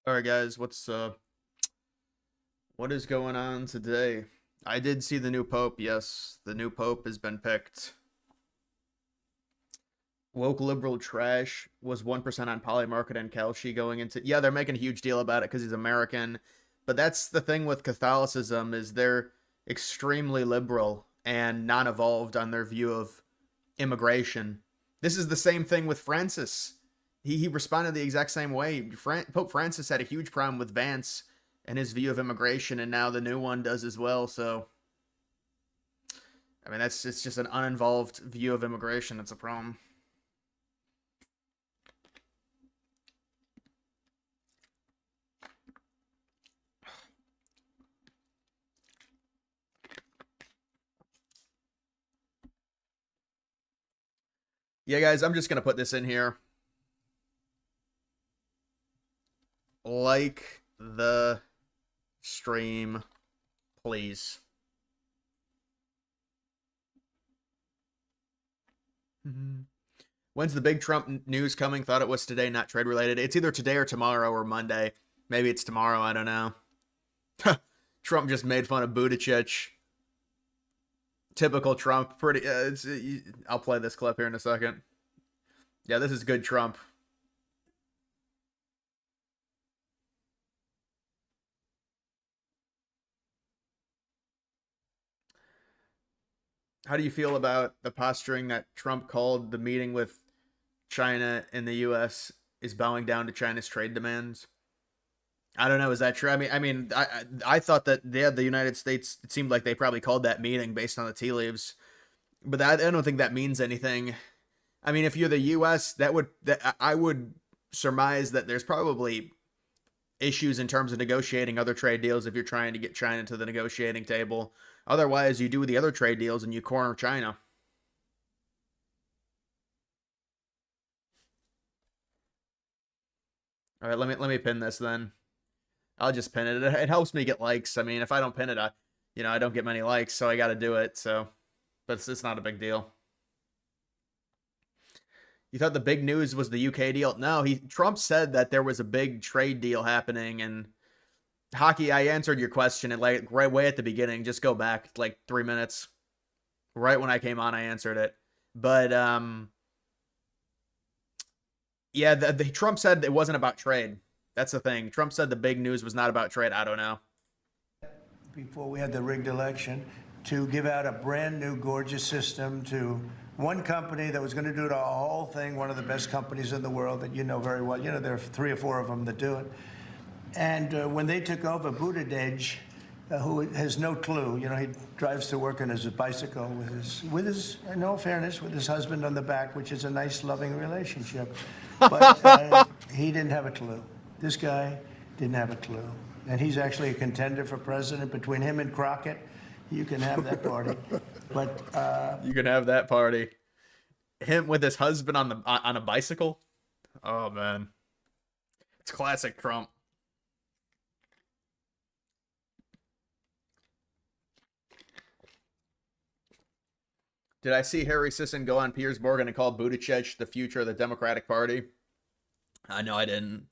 All right, guys, what is going on today? I did see the new pope. Yes, the new pope has been picked. Woke liberal trash was 1% on Polymarket and Kalshi going into. Yeah, they're making a huge deal about it because he's American. But that's the thing with Catholicism is they're extremely liberal and non-evolved on their view of immigration. This is the same thing with Francis. He responded the exact same way. Pope Francis had a huge problem with Vance and his view of immigration, and now the new one does as well. So, I mean, it's just an uninvolved view of immigration. That's a problem. Yeah, guys, I'm just gonna put this in here. Like the stream, please. When's the big Trump news coming? Thought it was today, not trade related. It's either today or tomorrow or Monday. Maybe it's tomorrow. I don't know. Trump just made fun of Buttigieg. Typical Trump. I'll play this clip here in a second. Yeah, this is good Trump. How do you feel about the posturing that Trump called the meeting with China and the U.S. is bowing down to China's trade demands? I don't know. Is that true? I thought that the United States. It seemed like they probably called that meeting based on the tea leaves, but I don't think that means anything. I mean, if you're the U.S., I would surmise that there's probably issues in terms of negotiating other trade deals if you're trying to get China to the negotiating table. Otherwise, you do the other trade deals and you corner China. All right, let me pin this then. I'll just pin it. It helps me get likes. I mean, if I don't pin it, I don't get many likes, so I got to do it. So, but it's not a big deal. You thought the big news was the UK deal? No, Trump said that there was a big trade deal happening, and Hockey, I answered your question at like right way at the beginning. Just go back like 3 minutes. Right when I came on, I answered it. But yeah, the Trump said it wasn't about trade. That's the thing. Trump said the big news was not about trade. I don't know. Before we had the rigged election, to give out a brand new gorgeous system to one company that was going to do the whole thing, one of the best companies in the world that you know very well. You know, there are 3 or 4 of them that do it. And when they took over, Buttigieg, who has no clue, he drives to work on his bicycle with his, in all fairness, with his husband on the back, which is a nice, loving relationship. But he didn't have a clue. This guy didn't have a clue. And he's actually a contender for president. Between him and Crockett, you can have that party. But you can have that party. Him with his husband on a bicycle. Oh man, it's classic Trump. Did I see Harry Sisson go on Piers Morgan and call Buttigieg the future of the Democratic Party? No, I didn't.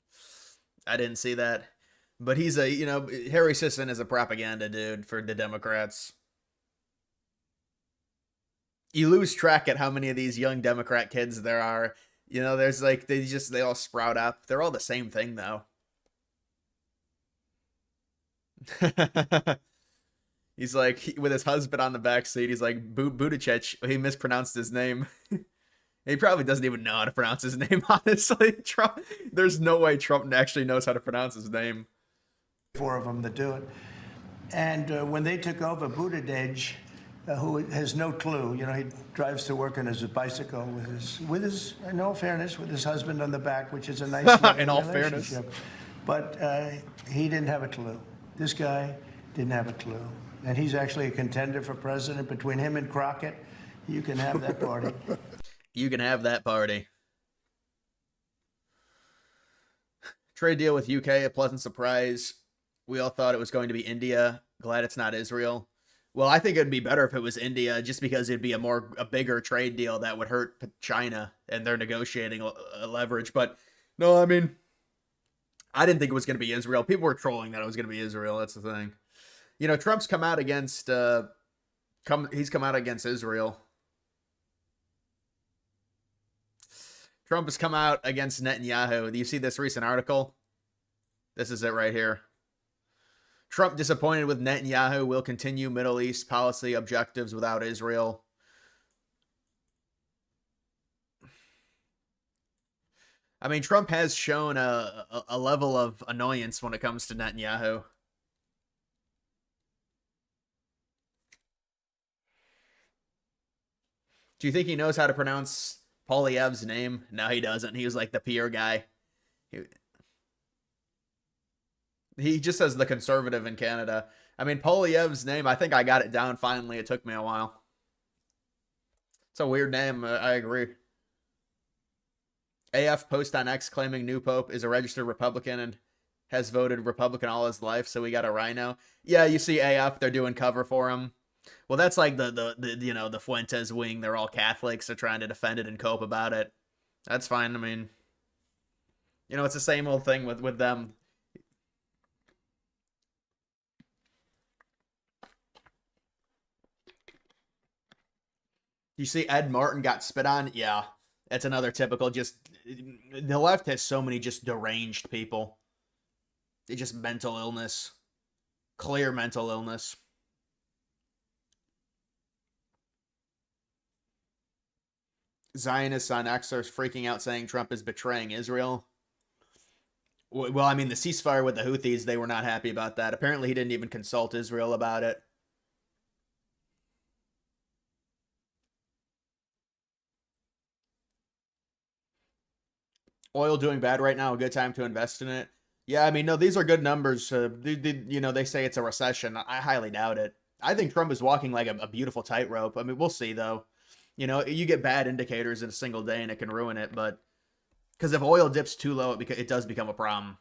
I didn't see that. But he's Harry Sisson is a propaganda dude for the Democrats. You lose track at how many of these young Democrat kids there are. There's like, they all sprout up. They're all the same thing, though. He's like, with his husband on the back seat, he's like, Buttigieg, he mispronounced his name. He probably doesn't even know how to pronounce his name, honestly. Trump, there's no way Trump actually knows how to pronounce his name. 4 of them that do it. And when they took over, Buttigieg, who has no clue, he drives to work on his bicycle with his, in all fairness, with his husband on the back, which is a nice in all relationship. Fairness. But he didn't have a clue. This guy didn't have a clue. And he's actually a contender for president. Between him and Crockett, you can have that party. You can have that party. Trade deal with UK, a pleasant surprise. We all thought it was going to be India. Glad it's not Israel. Well, I think it'd be better if it was India, just because it'd be a bigger trade deal that would hurt China and their negotiating leverage. But no, I mean, I didn't think it was going to be Israel. People were trolling that it was going to be Israel. That's the thing. You know, Trump's come out against he's come out against Israel. Trump has come out against Netanyahu. Do you see this recent article? This is it right here. Trump disappointed with Netanyahu, will continue Middle East policy objectives without Israel. I mean, Trump has shown a level of annoyance when it comes to Netanyahu. Do you think he knows how to pronounce Poilievre's name? No, he doesn't. He was like the PR guy. He just says the conservative in Canada. I mean, Poilievre's name, I think I got it down finally. It took me a while. It's a weird name. I agree. AF post on X claiming new pope is a registered Republican and has voted Republican all his life, so we got a rhino. Yeah, you see AF, they're doing cover for him. Well, that's like the you know, the Fuentes wing. They're all Catholics. They're trying to defend it and cope about it. That's fine. I mean, you know, it's the same old thing with them. You see Ed Martin got spit on? Yeah. That's another typical just... The left has so many just deranged people. They just mental illness. Clear mental illness. Zionists on X are freaking out saying Trump is betraying Israel. Well, I mean, the ceasefire with the Houthis, they were not happy about that. Apparently, he didn't even consult Israel about it. Oil doing bad right now, a good time to invest in it. Yeah, I mean, no, these are good numbers. You know, they say it's a recession. I highly doubt it. I think Trump is walking like a beautiful tightrope. I mean, we'll see, though. You know, you get bad indicators in a single day and it can ruin it, but because if oil dips too low, it does become a problem.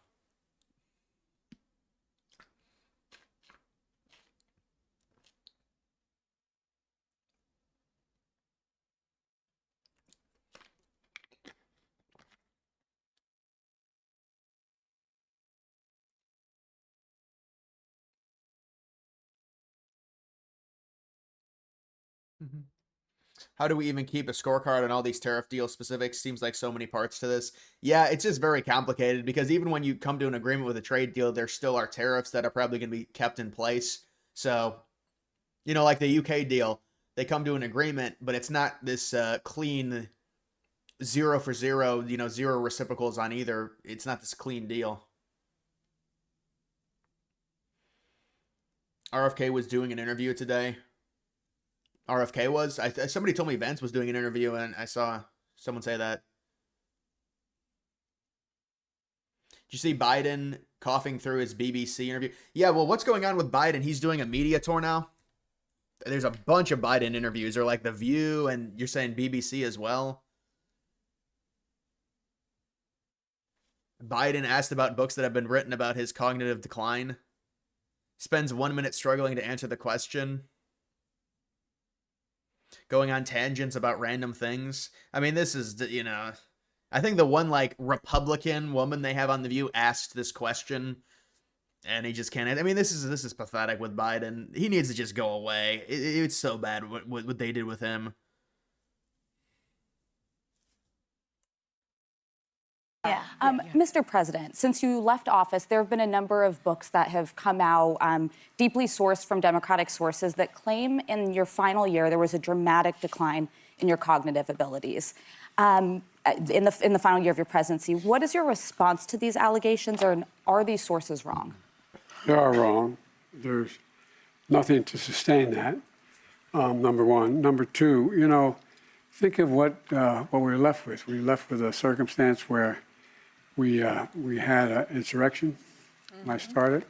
Mm-hmm. How do we even keep a scorecard on all these tariff deal specifics? Seems like so many parts to this. Yeah, it's just very complicated because even when you come to an agreement with a trade deal, there still are tariffs that are probably going to be kept in place. So, you know, like the UK deal, they come to an agreement, but it's not this clean 0 for 0, you know, zero reciprocals on either. It's not this clean deal. RFK was doing an interview today. RFK was? Somebody told me Vance was doing an interview, and I saw someone say that. Did you see Biden coughing through his BBC interview? Yeah, well, what's going on with Biden? He's doing a media tour now. There's a bunch of Biden interviews, or like The View, and you're saying BBC as well. Biden asked about books that have been written about his cognitive decline. Spends 1 minute struggling to answer the question. Going on tangents about random things. I mean, this is, you know, I think the one like Republican woman they have on The View asked this question, and he just can't. I mean, this is pathetic with Biden. He needs to just go away. It's so bad what they did with him. Yeah. Mr. President, since you left office, there have been a number of books that have come out, deeply sourced from Democratic sources, that claim in your final year there was a dramatic decline in your cognitive abilities. In the final year of your presidency, what is your response to these allegations, or are these sources wrong? They are wrong. There's nothing to sustain that. Number one. Number two, you know, think of what we're left with. We're left with a circumstance where we had an insurrection when I started.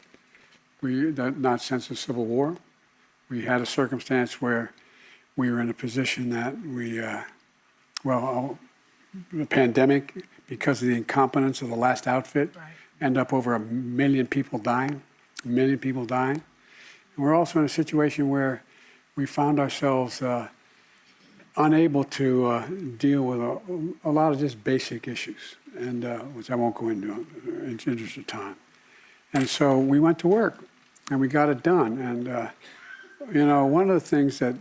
Not since the Civil War. We had a circumstance where we were in a position that the pandemic, because of the incompetence of the last outfit, end up over 1 million people dying. 1 million people dying. And we're also in a situation where we found ourselves unable to deal with a lot of just basic issues, and which I won't go into in the interest of time. And so we went to work, and we got it done. And one of the things that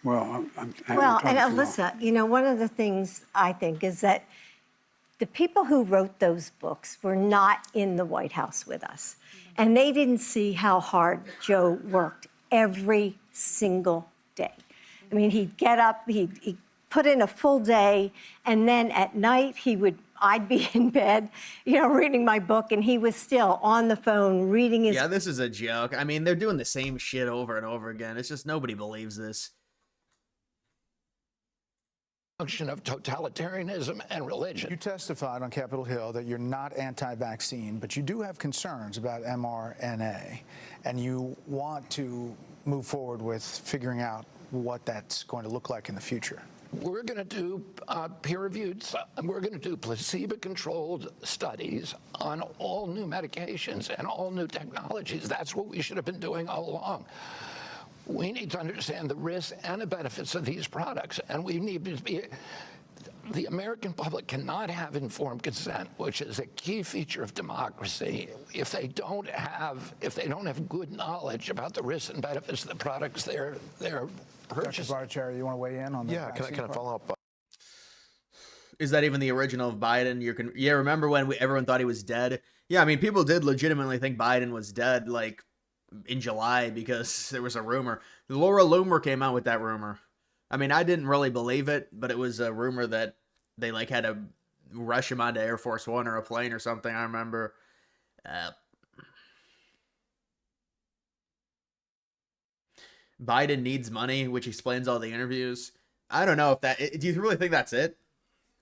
well, I'm well, talking and too long. Alyssa, one of the things I think is that the people who wrote those books were not in the White House with us, and they didn't see how hard Joe worked every single day. I mean, he'd get up, he'd put in a full day, and then at night I'd be in bed, reading my book, and he was still on the phone reading his. Yeah, this is a joke. I mean, they're doing the same shit over and over again. It's just nobody believes this. Function of totalitarianism and religion. You testified on Capitol Hill that you're not anti-vaccine, but you do have concerns about mRNA, and you want to move forward with figuring out what that's going to look like in the future. We're going to do peer-reviewed, we're going to do placebo-controlled studies on all new medications and all new technologies. That's what we should have been doing all along. We need to understand the risks and the benefits of these products, and we need to be. The American public cannot have informed consent, which is a key feature of democracy, if they don't have good knowledge about the risks and benefits of the products they're purchasing. Dr. Buttigieg, you want to weigh in on that? Yeah, can I follow up? Is that even the original of Biden? Yeah, remember when everyone thought he was dead? Yeah, I mean, people did legitimately think Biden was dead, like, in July, because there was a rumor. Laura Loomer came out with that rumor. I mean, I didn't really believe it, but it was a rumor that they, like, had to rush him onto Air Force One or a plane or something, I remember. Biden needs money, which explains all the interviews. I don't know if that... Do you really think that's it?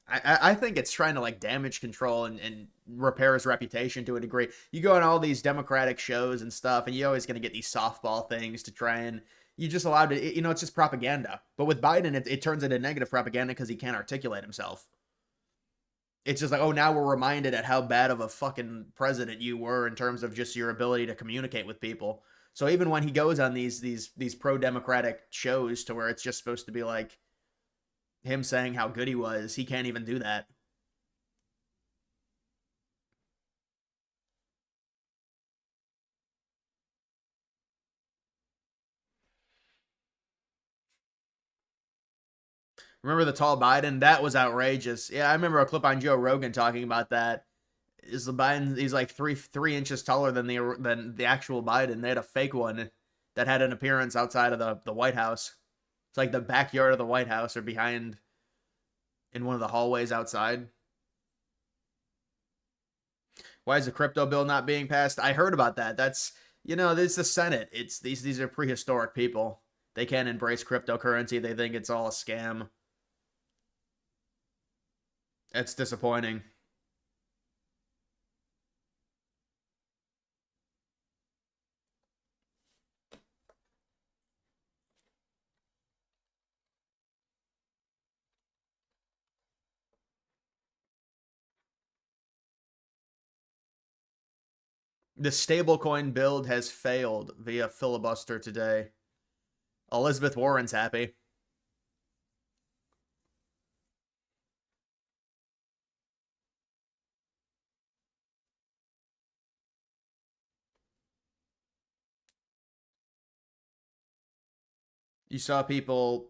I think it's trying to, like, damage control and repair his reputation to a degree. You go on all these Democratic shows and stuff, and you're always going to get these softball things to try and... You just allowed to... it's just propaganda. But with Biden, it turns into negative propaganda because he can't articulate himself. It's just like, oh, now we're reminded at how bad of a fucking president you were in terms of just your ability to communicate with people. So even when he goes on these pro-democratic shows to where it's just supposed to be like him saying how good he was, he can't even do that. Remember the tall Biden? That was outrageous. Yeah, I remember a clip on Joe Rogan talking about that. Is the Biden? He's like three inches taller than the actual Biden. They had a fake one that had an appearance outside of the White House. It's like the backyard of the White House or behind in one of the hallways outside. Why is the crypto bill not being passed? I heard about that. That's, it's the Senate. It's these are prehistoric people. They can't embrace cryptocurrency. They think it's all a scam. That's disappointing. The stablecoin build has failed via filibuster today. Elizabeth Warren's happy. You saw people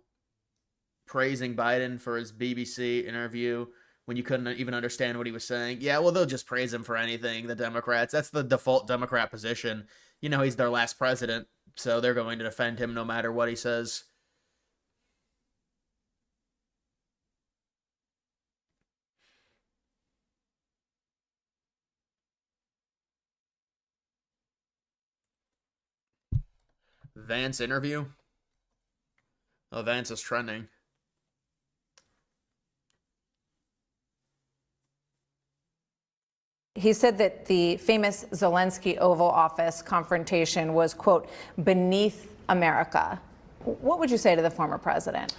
praising Biden for his BBC interview when you couldn't even understand what he was saying. Yeah, well, they'll just praise him for anything, the Democrats. That's the default Democrat position. He's their last president, so they're going to defend him no matter what he says. Vance interview? Oh, Vance is trending. He said that the famous Zelensky Oval Office confrontation was, quote, beneath America. What would you say to the former president?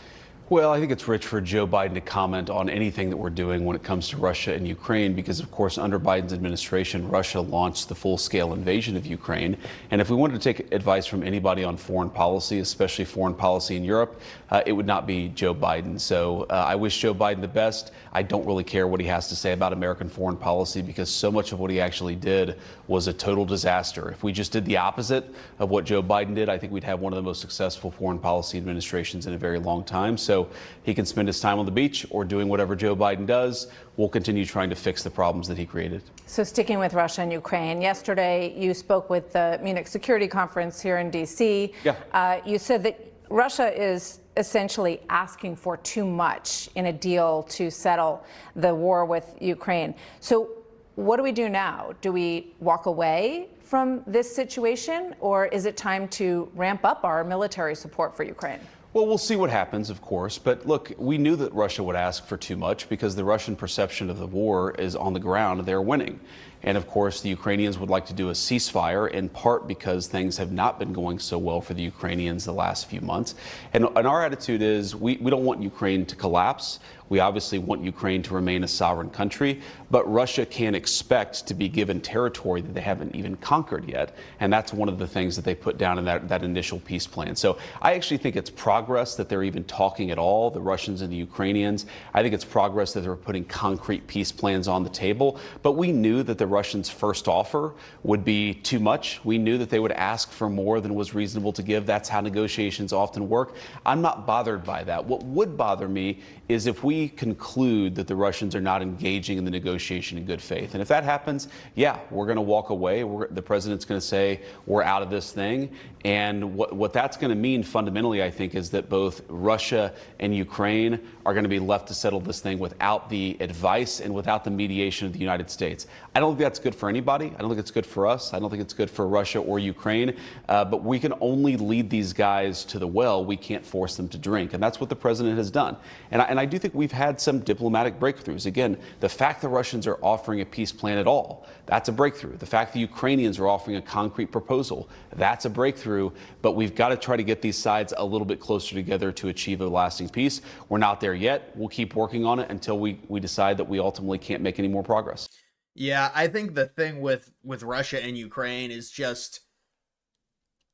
Well, I think it's rich for Joe Biden to comment on anything that we're doing when it comes to Russia and Ukraine, because, of course, under Biden's administration, Russia launched the full-scale invasion of Ukraine. And if we wanted to take advice from anybody on foreign policy, especially foreign policy in Europe, it would not be Joe Biden. So I wish Joe Biden the best. I don't really care what he has to say about American foreign policy, because so much of what he actually did was a total disaster. If we just did the opposite of what Joe Biden did, I think we'd have one of the most successful foreign policy administrations in a very long time. So he can spend his time on the beach or doing whatever Joe Biden does. We'll continue trying to fix the problems that he created. So sticking with Russia and Ukraine, yesterday you spoke with the Munich Security Conference here in D.C. Yeah. You said that Russia is essentially asking for too much in a deal to settle the war with Ukraine. So what do we do now? Do we walk away from this situation, or is it time to ramp up our military support for Ukraine? Well, we'll see what happens, of course. But look, we knew that Russia would ask for too much because the Russian perception of the war is on the ground. They're winning. And of course, the Ukrainians would like to do a ceasefire, in part because things have not been going so well for the Ukrainians the last few months. And our attitude is we don't want Ukraine to collapse. We obviously want Ukraine to remain a sovereign country, but Russia can't expect to be given territory that they haven't even conquered yet. And that's one of the things that they put down in that initial peace plan. So I actually think it's progress that they're even talking at all, the Russians and the Ukrainians. I think it's progress that they're putting concrete peace plans on the table. But we knew that the Russians' first offer would be too much. We knew that they would ask for more than was reasonable to give. That's how negotiations often work. I'm not bothered by that. What would bother me is if we conclude that the Russians are not engaging in the negotiation in good faith. And if that happens, yeah, we're going to walk away. The president's going to say we're out of this thing. And what that's going to mean fundamentally, I think, is that both Russia and Ukraine are going to be left to settle this thing without the advice and without the mediation of the United States. I don't think that's good for anybody. I don't think it's good for us. I don't think it's good for Russia or Ukraine. But we can only lead these guys to the well. We can't force them to drink. And that's what the president has done. And I do think we've had some diplomatic breakthroughs. Again, the fact the Russians are offering a peace plan at all, that's a breakthrough. The fact the Ukrainians are offering a concrete proposal, that's a breakthrough. But we've got to try to get these sides a little bit closer together to achieve a lasting peace. We're not there yet. We'll keep working on it until we decide that we ultimately can't make any more progress. Yeah, I think the thing with Russia and Ukraine is just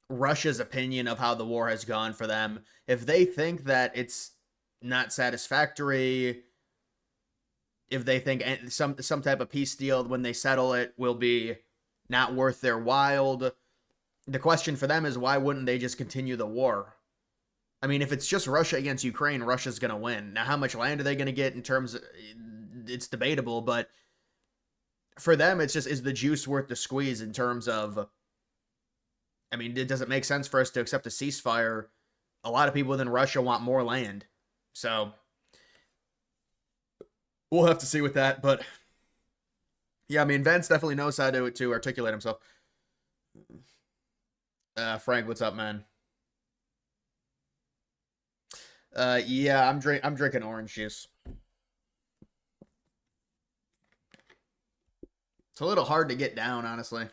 Russia's opinion of how the war has gone for them. If they think that it's not satisfactory, if they think some type of peace deal when they settle it will be not worth their while, the question for them is, why wouldn't they just continue the war? I mean, if it's just Russia against Ukraine, Russia's going to win. Now, how much land are they going to get in terms of, it's debatable, but for them, it's just, is the juice worth the squeeze in terms of, I mean, does it make sense for us to accept a ceasefire? A lot of people within Russia want more land. So we'll have to see with that. But yeah, I mean, Vance definitely knows how to articulate himself. Frank, what's up, man? Yeah, I'm drinking orange juice. It's a little hard to get down, honestly.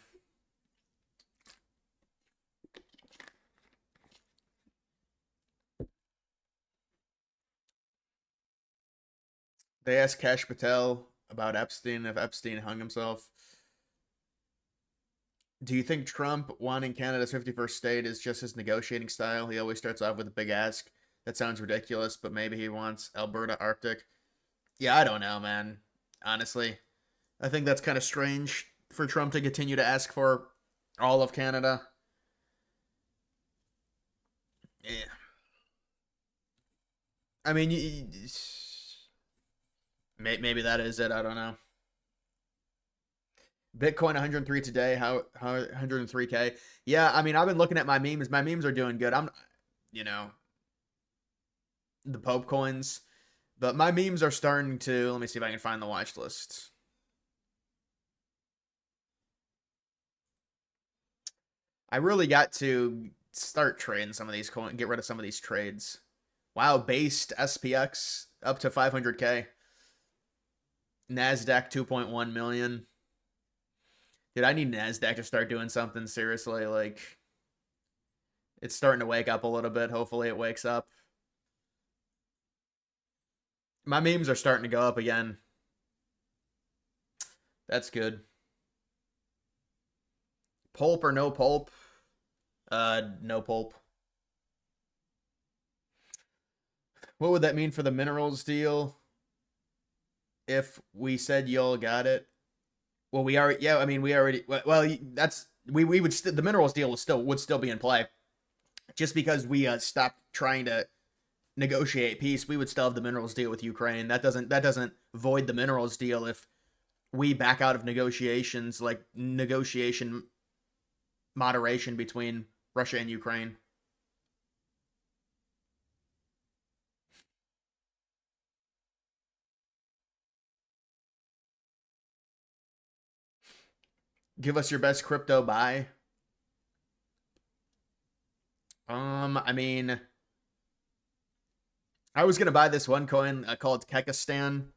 They asked Kash Patel about Epstein, if Epstein hung himself. Do you think Trump wanting Canada's 51st state is just his negotiating style? He always starts off with a big ask. That sounds ridiculous, but maybe he wants Alberta Arctic. Yeah, I don't know, man. Honestly, I think that's kind of strange for Trump to continue to ask for all of Canada. Yeah. I mean, maybe that is it. I don't know. Bitcoin 103 today. How 103K? Yeah, I mean, I've been looking at my memes. My memes are doing good. The Pope coins. But my memes are starting to, let me see if I can find the watch list. I really got to start trading some of these coins, get rid of some of these trades. Wow, based SPX up to 500K. NASDAQ 2.1 million. Dude, I need NASDAQ to start doing something seriously. Like, it's starting to wake up a little bit. Hopefully it wakes up. My memes are starting to go up again. That's good. Pulp or no pulp? No pulp. What would that mean for the minerals deal? If we said y'all got it? Well, we already, yeah, I mean, we already, well, that's, we would, the minerals deal would still be in play. Just because we stopped trying to negotiate peace, we would still have the minerals deal with Ukraine. That doesn't void the minerals deal if we back out of negotiations, like negotiation moderation between Russia and Ukraine. Give us your best crypto buy. I mean, I was gonna buy this one coin called Kekistan.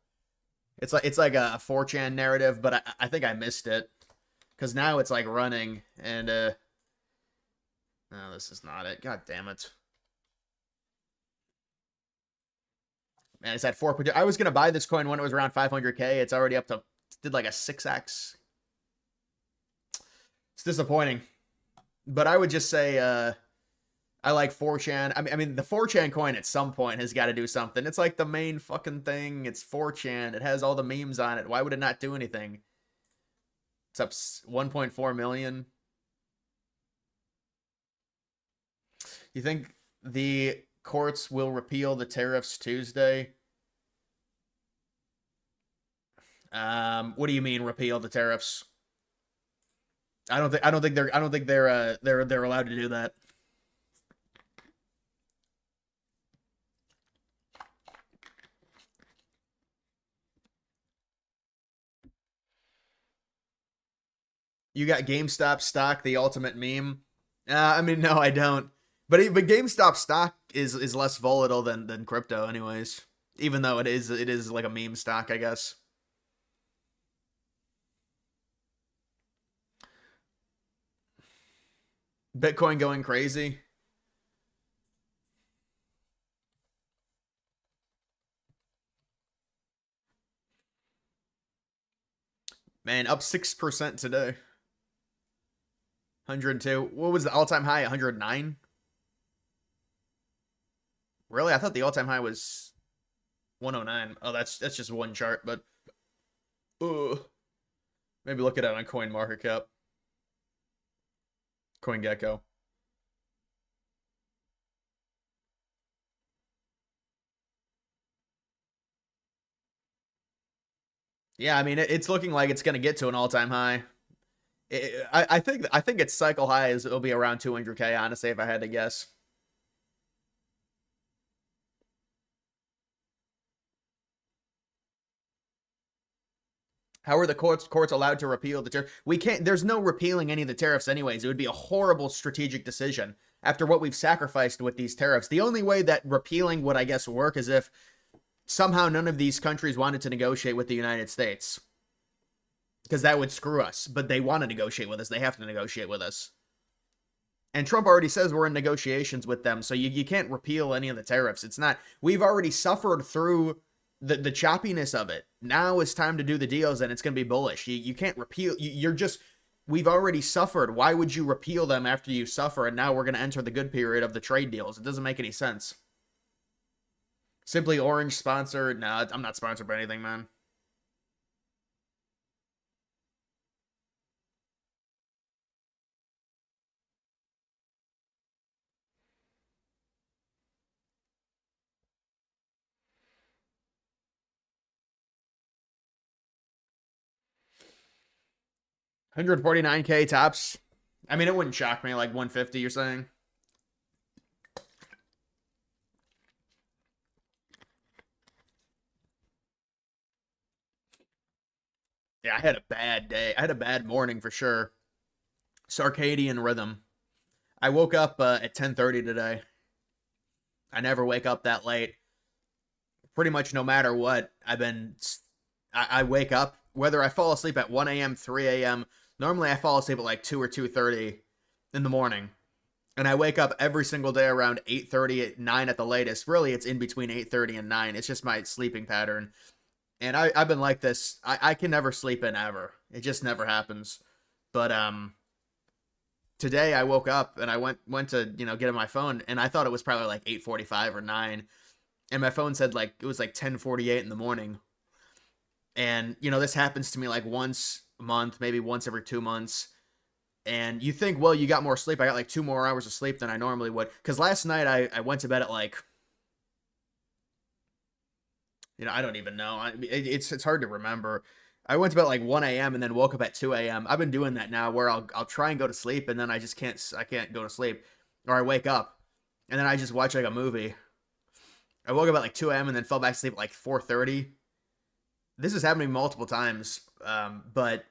It's like a 4chan narrative, but I think I missed it because now it's like running and no, this is not it. God damn it, man! It's at 4. I was gonna buy this coin when it was around 500K. It's already up to did like a 6x. It's disappointing, but I would just say I like 4chan. I mean, the 4chan coin at some point has got to do something. It's like the main fucking thing. It's 4chan. It has all the memes on it. Why would it not do anything? It's up 1.4 million. You think the courts will repeal the tariffs Tuesday? What do you mean repeal the tariffs? I don't think they're allowed to do that. You got GameStop stock, the ultimate meme. I mean, no, I don't. But GameStop stock is less volatile than crypto, anyways. Even though it is like a meme stock, I guess. Bitcoin going crazy. Man, up 6% today. 102. What was the all-time high? 109? Really? I thought the all-time high was 109. Oh, that's just one chart, but maybe look at it on CoinMarketCap. CoinGecko. Yeah, I mean it's looking like it's going to get to an all-time high. I think its cycle high it'll be around 200K, honestly, if I had to guess. How are the courts allowed to repeal the tariff? We can't. There's no repealing any of the tariffs anyways. It would be a horrible strategic decision after what we've sacrificed with these tariffs. The only way that repealing would, I guess, work is if somehow none of these countries wanted to negotiate with the United States. Because that would screw us. But they want to negotiate with us. They have to negotiate with us. And Trump already says we're in negotiations with them. So you can't repeal any of the tariffs. It's not. We've already suffered through the choppiness of it. Now it's time to do the deals and it's going to be bullish. You can't repeal. We've already suffered. Why would you repeal them after you suffer? And now we're going to enter the good period of the trade deals. It doesn't make any sense. Simply Orange sponsored. No, I'm not sponsored by anything, man. $149K tops. I mean, it wouldn't shock me, like 150, you're saying? Yeah, I had a bad day. I had a bad morning for sure. Circadian rhythm. I woke up at 10:30 today. I never wake up that late. Pretty much no matter what, I wake up, whether I fall asleep at 1 a.m., 3 a.m., normally I fall asleep at like 2 or 2:30 in the morning. And I wake up every single day around 8:30 at 9 at the latest. Really, it's in between 8:30 and 9. It's just my sleeping pattern. And I've been like this. I can never sleep in ever. It just never happens. But today I woke up and I went to, get on my phone, and I thought it was probably like 8:45 or 9. And my phone said like it was like 10:48 in the morning. And this happens to me like once a month, maybe once every 2 months. And you think, well, you got more sleep. I got like 2 more hours of sleep than I normally would. Because last night I went to bed at like, I don't even know. It's hard to remember. I went to bed at like 1 a.m. and then woke up at 2 a.m. I've been doing that now where I'll try and go to sleep and then I just can't go to sleep. Or I wake up and then I just watch like a movie. I woke up at like 2 a.m. and then fell back asleep at like 4:30. This has happened to me multiple times. But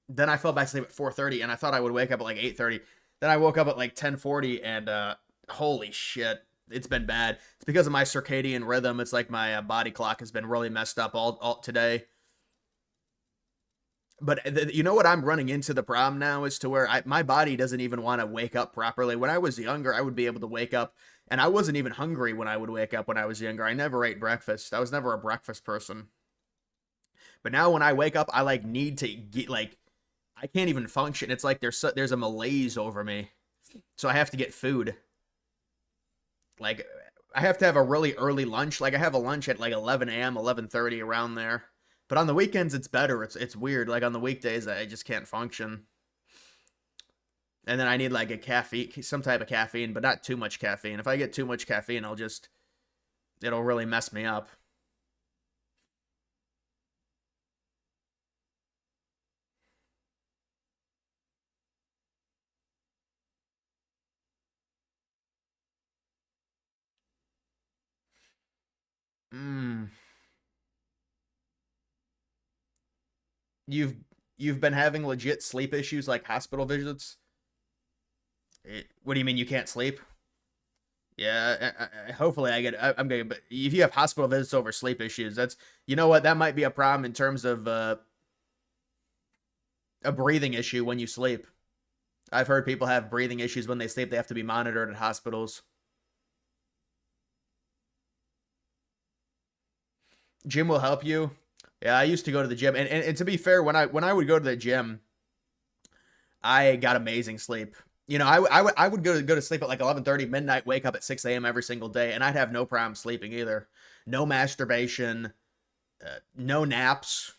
then I fell back asleep at 4:30 and I thought I would wake up at like 8:30. Then I woke up at like 10:40 and holy shit, it's been bad. It's because of my circadian rhythm. It's like my body clock has been really messed up all today. But you know what I'm running into the problem now is to where my body doesn't even want to wake up properly. When I was younger, I would be able to wake up and I wasn't even hungry when I would wake up when I was younger. I never ate breakfast. I was never a breakfast person. But now when I wake up, I like need to get like I can't even function. It's like there's a malaise over me. So I have to get food. Like I have to have a really early lunch. Like I have a lunch at like 11 a.m., 11:30 around there. But on the weekends it's better. It's weird. Like on the weekdays I just can't function. And then I need like a caffeine, some type of caffeine, but not too much caffeine. If I get too much caffeine, it'll really mess me up. Mm. You've you've been having legit sleep issues like hospital visits? What do you mean you can't sleep? Yeah, hopefully I'm gonna. But if you have hospital visits over sleep issues, what, that might be a problem in terms of a breathing issue when you sleep. I've heard people have breathing issues when they sleep. They have to be monitored at hospitals. Gym will help you. Yeah, I used to go to the gym, and to be fair, when I would go to the gym, I got amazing sleep. I would go to sleep at like 11:30 midnight, wake up at 6 a.m. every single day, and I'd have no problem sleeping either. No masturbation, no naps.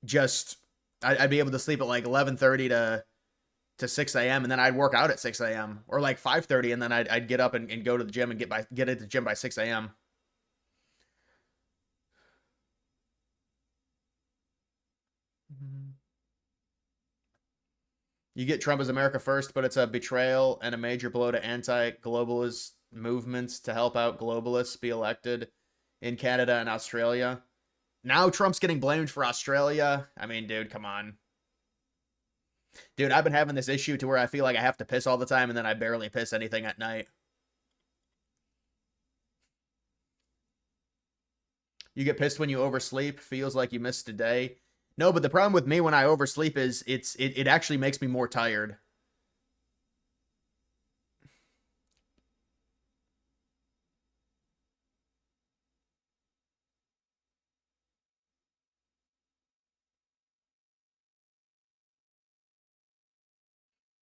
Just I'd be able to sleep at like 11:30 to 6 a.m. and then I'd work out at 6 a.m. or like 5:30, and then I'd get up and go to the gym and get at the gym by 6 a.m. You get Trump as America first, but it's a betrayal and a major blow to anti-globalist movements to help out globalists be elected in Canada and Australia. Now Trump's getting blamed for Australia. I mean, dude, come on. Dude, I've been having this issue to where I feel like I have to piss all the time and then I barely piss anything at night. You get pissed when you oversleep, feels like you missed a day. No, but the problem with me when I oversleep is it actually makes me more tired.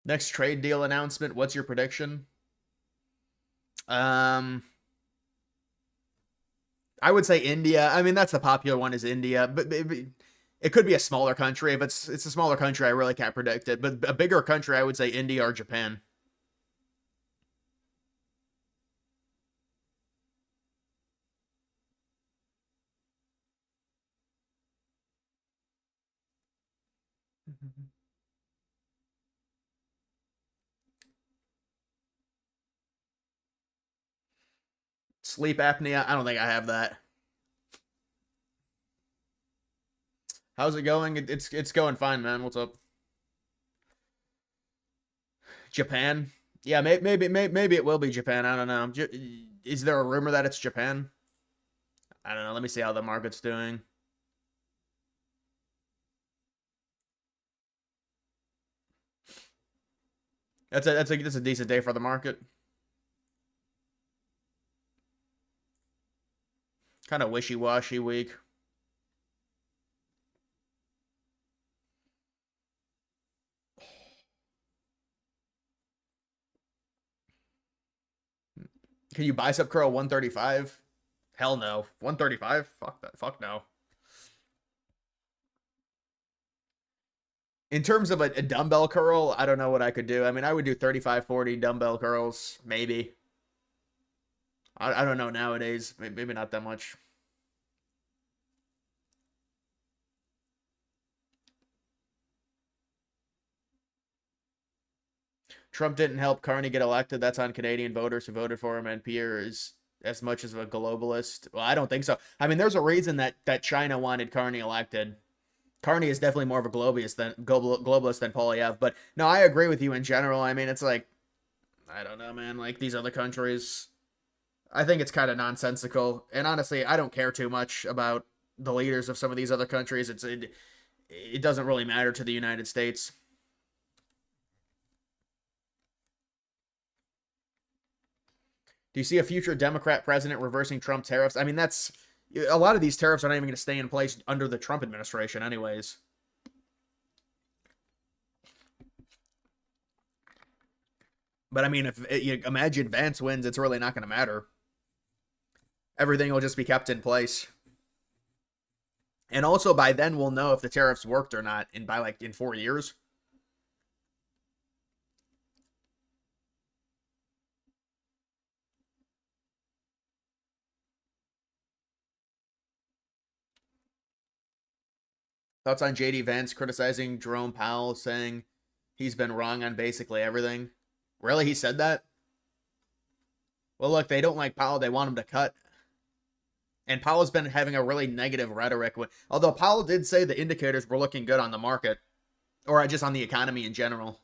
Next trade deal announcement, what's your prediction? I would say India. I mean, that's the popular one is India, but it could be a smaller country. If it's a smaller country, I really can't predict it. But a bigger country, I would say India or Japan. Sleep apnea, I don't think I have that. How's it going? It's going fine, man. What's up? Japan? Yeah, maybe it will be Japan. I don't know. Is there a rumor that it's Japan? I don't know. Let me see how the market's doing. That's a decent day for the market. Kind of wishy-washy week. Can you bicep curl 135? Hell no. 135? Fuck that. Fuck no. In terms of a dumbbell curl, I don't know what I could do. I mean, I would do 35, 40 dumbbell curls, maybe. I don't know nowadays. Maybe not that much. Trump didn't help Carney get elected. That's on Canadian voters who voted for him, and Pierre is as much as a globalist. Well, I don't think so. I mean, there's a reason that China wanted Carney elected. Carney is definitely more of a globalist than Polyev. But no, I agree with you in general. I mean, it's like, I don't know, man. Like these other countries, I think it's kind of nonsensical. And honestly, I don't care too much about the leaders of some of these other countries. It doesn't really matter to the United States. Do you see a future Democrat president reversing Trump tariffs? I mean, that's a lot of these tariffs are not even going to stay in place under the Trump administration, anyways. But I mean, if you imagine Vance wins, it's really not going to matter. Everything will just be kept in place. And also by then we'll know if the tariffs worked or not in 4 years. Thoughts on JD Vance criticizing Jerome Powell, saying he's been wrong on basically everything? Really, he said that? Well, look, they don't like Powell. They want him to cut. And Powell's been having a really negative rhetoric. Although Powell did say the indicators were looking good on the market, or just on the economy in general.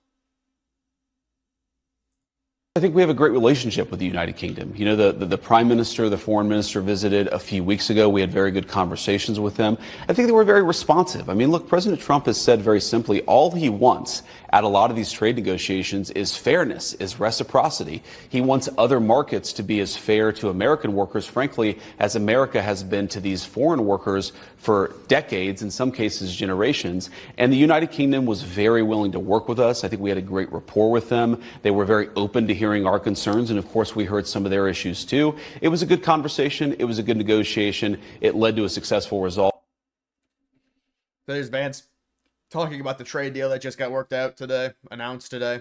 I think we have a great relationship with the United Kingdom. You know, the Prime Minister, the Foreign Minister visited a few weeks ago. We had very good conversations with them. I think they were very responsive. I mean, look, President Trump has said very simply, all he wants at a lot of these trade negotiations is fairness, is reciprocity. He wants other markets to be as fair to American workers, frankly, as America has been to these foreign workers for decades, in some cases generations. And the United Kingdom was very willing to work with us. I think we had a great rapport with them. They were very open to hearing our concerns, and of course we heard some of their issues too. It was a good conversation. It was a good negotiation. It led to a successful result. There's Vance talking about the trade deal that just got worked out today, announced today.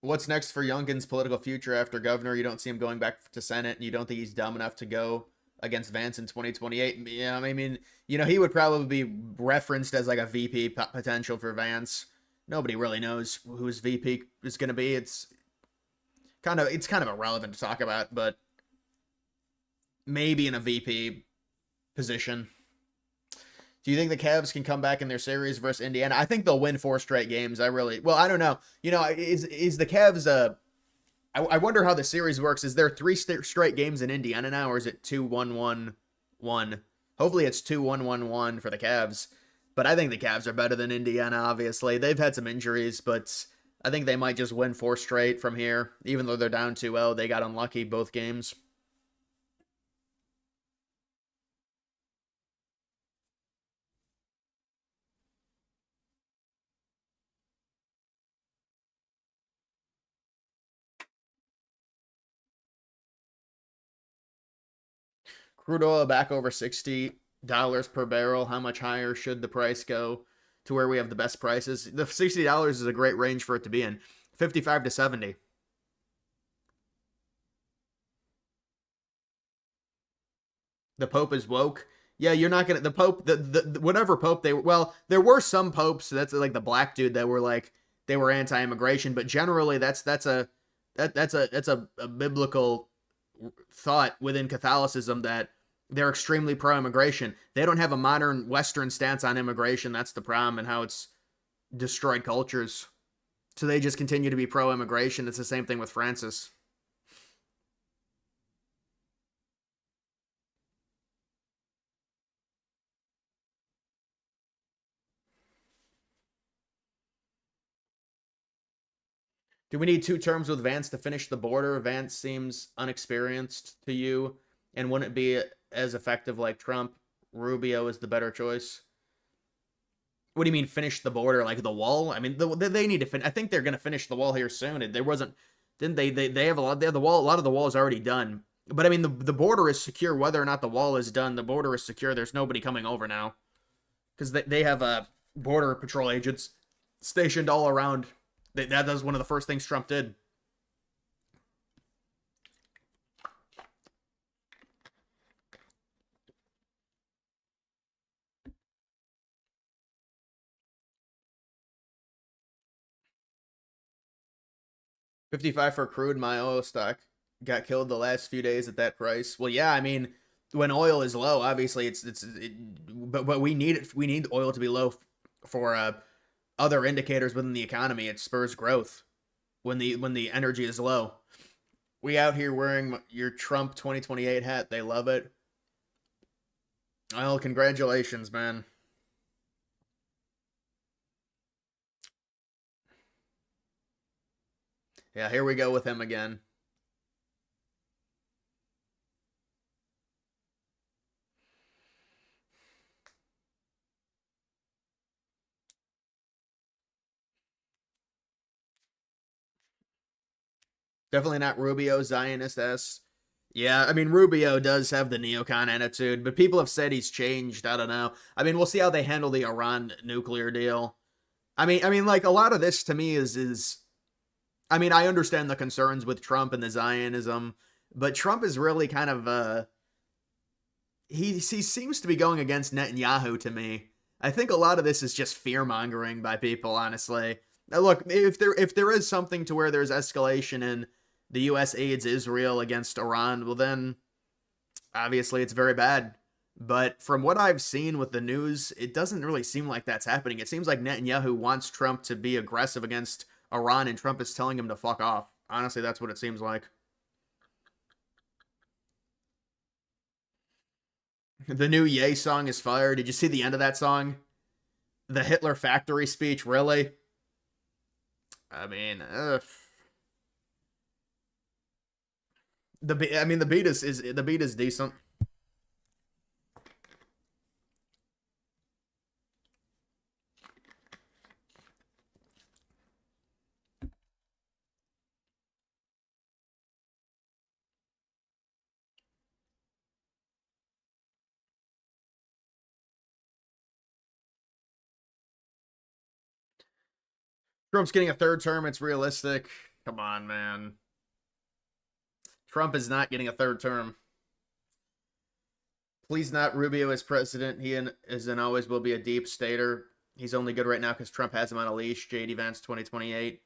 What's next for Youngkin's political future after governor? You don't see him going back to Senate, and you don't think he's dumb enough to go against Vance in 2028. Yeah, I mean, you know, he would probably be referenced as like a VP potential for Vance. Nobody really knows who his VP is going to be. It's kind of irrelevant to talk about, but maybe in a VP position. Do you think the Cavs can come back in their series versus Indiana? I think they'll win 4 straight games. I don't know. You know, is the Cavs I wonder how the series works. Is there 3 straight games in Indiana now, or is it 2-1-1-1? Hopefully it's 2-1-1-1 for the Cavs. But I think the Cavs are better than Indiana, obviously. They've had some injuries, but I think they might just win 4 straight from here. Even though they're down 2-0, they got unlucky both games. Crude oil back over $60 per barrel. How much higher should the price go to where we have the best prices? The $60 is a great range for it to be in. 55 to 70. The Pope is woke. Yeah, you're not gonna. The Pope, the whatever Pope they were. Well, there were some popes. That's like the black dude that were like they were anti-immigration, but generally that's a biblical thought within Catholicism that they're extremely pro-immigration. They don't have a modern Western stance on immigration. That's the problem, and how it's destroyed cultures. So they just continue to be pro-immigration. It's the same thing with Francis. Do we need 2 terms with Vance to finish the border? Vance seems unexperienced to you, and wouldn't be as effective like Trump. Rubio is the better choice. What do you mean finish the border, like the wall? I mean, they need to finish. I think they're going to finish the wall here soon. There wasn't, didn't they? They have a lot. They have the wall. A lot of the wall is already done. But I mean, the border is secure. Whether or not the wall is done, the border is secure. There's nobody coming over now, because they have border patrol agents stationed all around. That was one of the first things Trump did. $55 for crude. My oil stock got killed the last few days at that price. Well, yeah, I mean, when oil is low, obviously but we need it. We need oil to be low for other indicators within the economy. It spurs growth when the energy is low. We out here wearing your Trump 2028 hat. They love it. Well, congratulations, man. Yeah, here we go with him again. Definitely not Rubio, Zionist-esque. Yeah, I mean, Rubio does have the neocon attitude, but people have said he's changed. I don't know. I mean, we'll see how they handle the Iran nuclear deal. I mean, like, a lot of this to me is I mean, I understand the concerns with Trump and the Zionism, but Trump is really kind of he seems to be going against Netanyahu to me. I think a lot of this is just fear-mongering by people, honestly. Now, look, if there is something to where there's escalation in the US aids Israel against Iran, well then obviously it's very bad. But from what I've seen with the news, it doesn't really seem like that's happening. It seems like Netanyahu wants Trump to be aggressive against Iran, and Trump is telling him to fuck off. Honestly, that's what it seems like. The new Ye song is fire. Did you see the end of that song? The Hitler factory speech, really? I mean, the beat is decent. Trump's getting a 3rd term. It's realistic. Come on, man. Trump is not getting a 3rd term. Please not Rubio as president. He is and always will be a deep stater. He's only good right now because Trump has him on a leash. JD Vance 2028.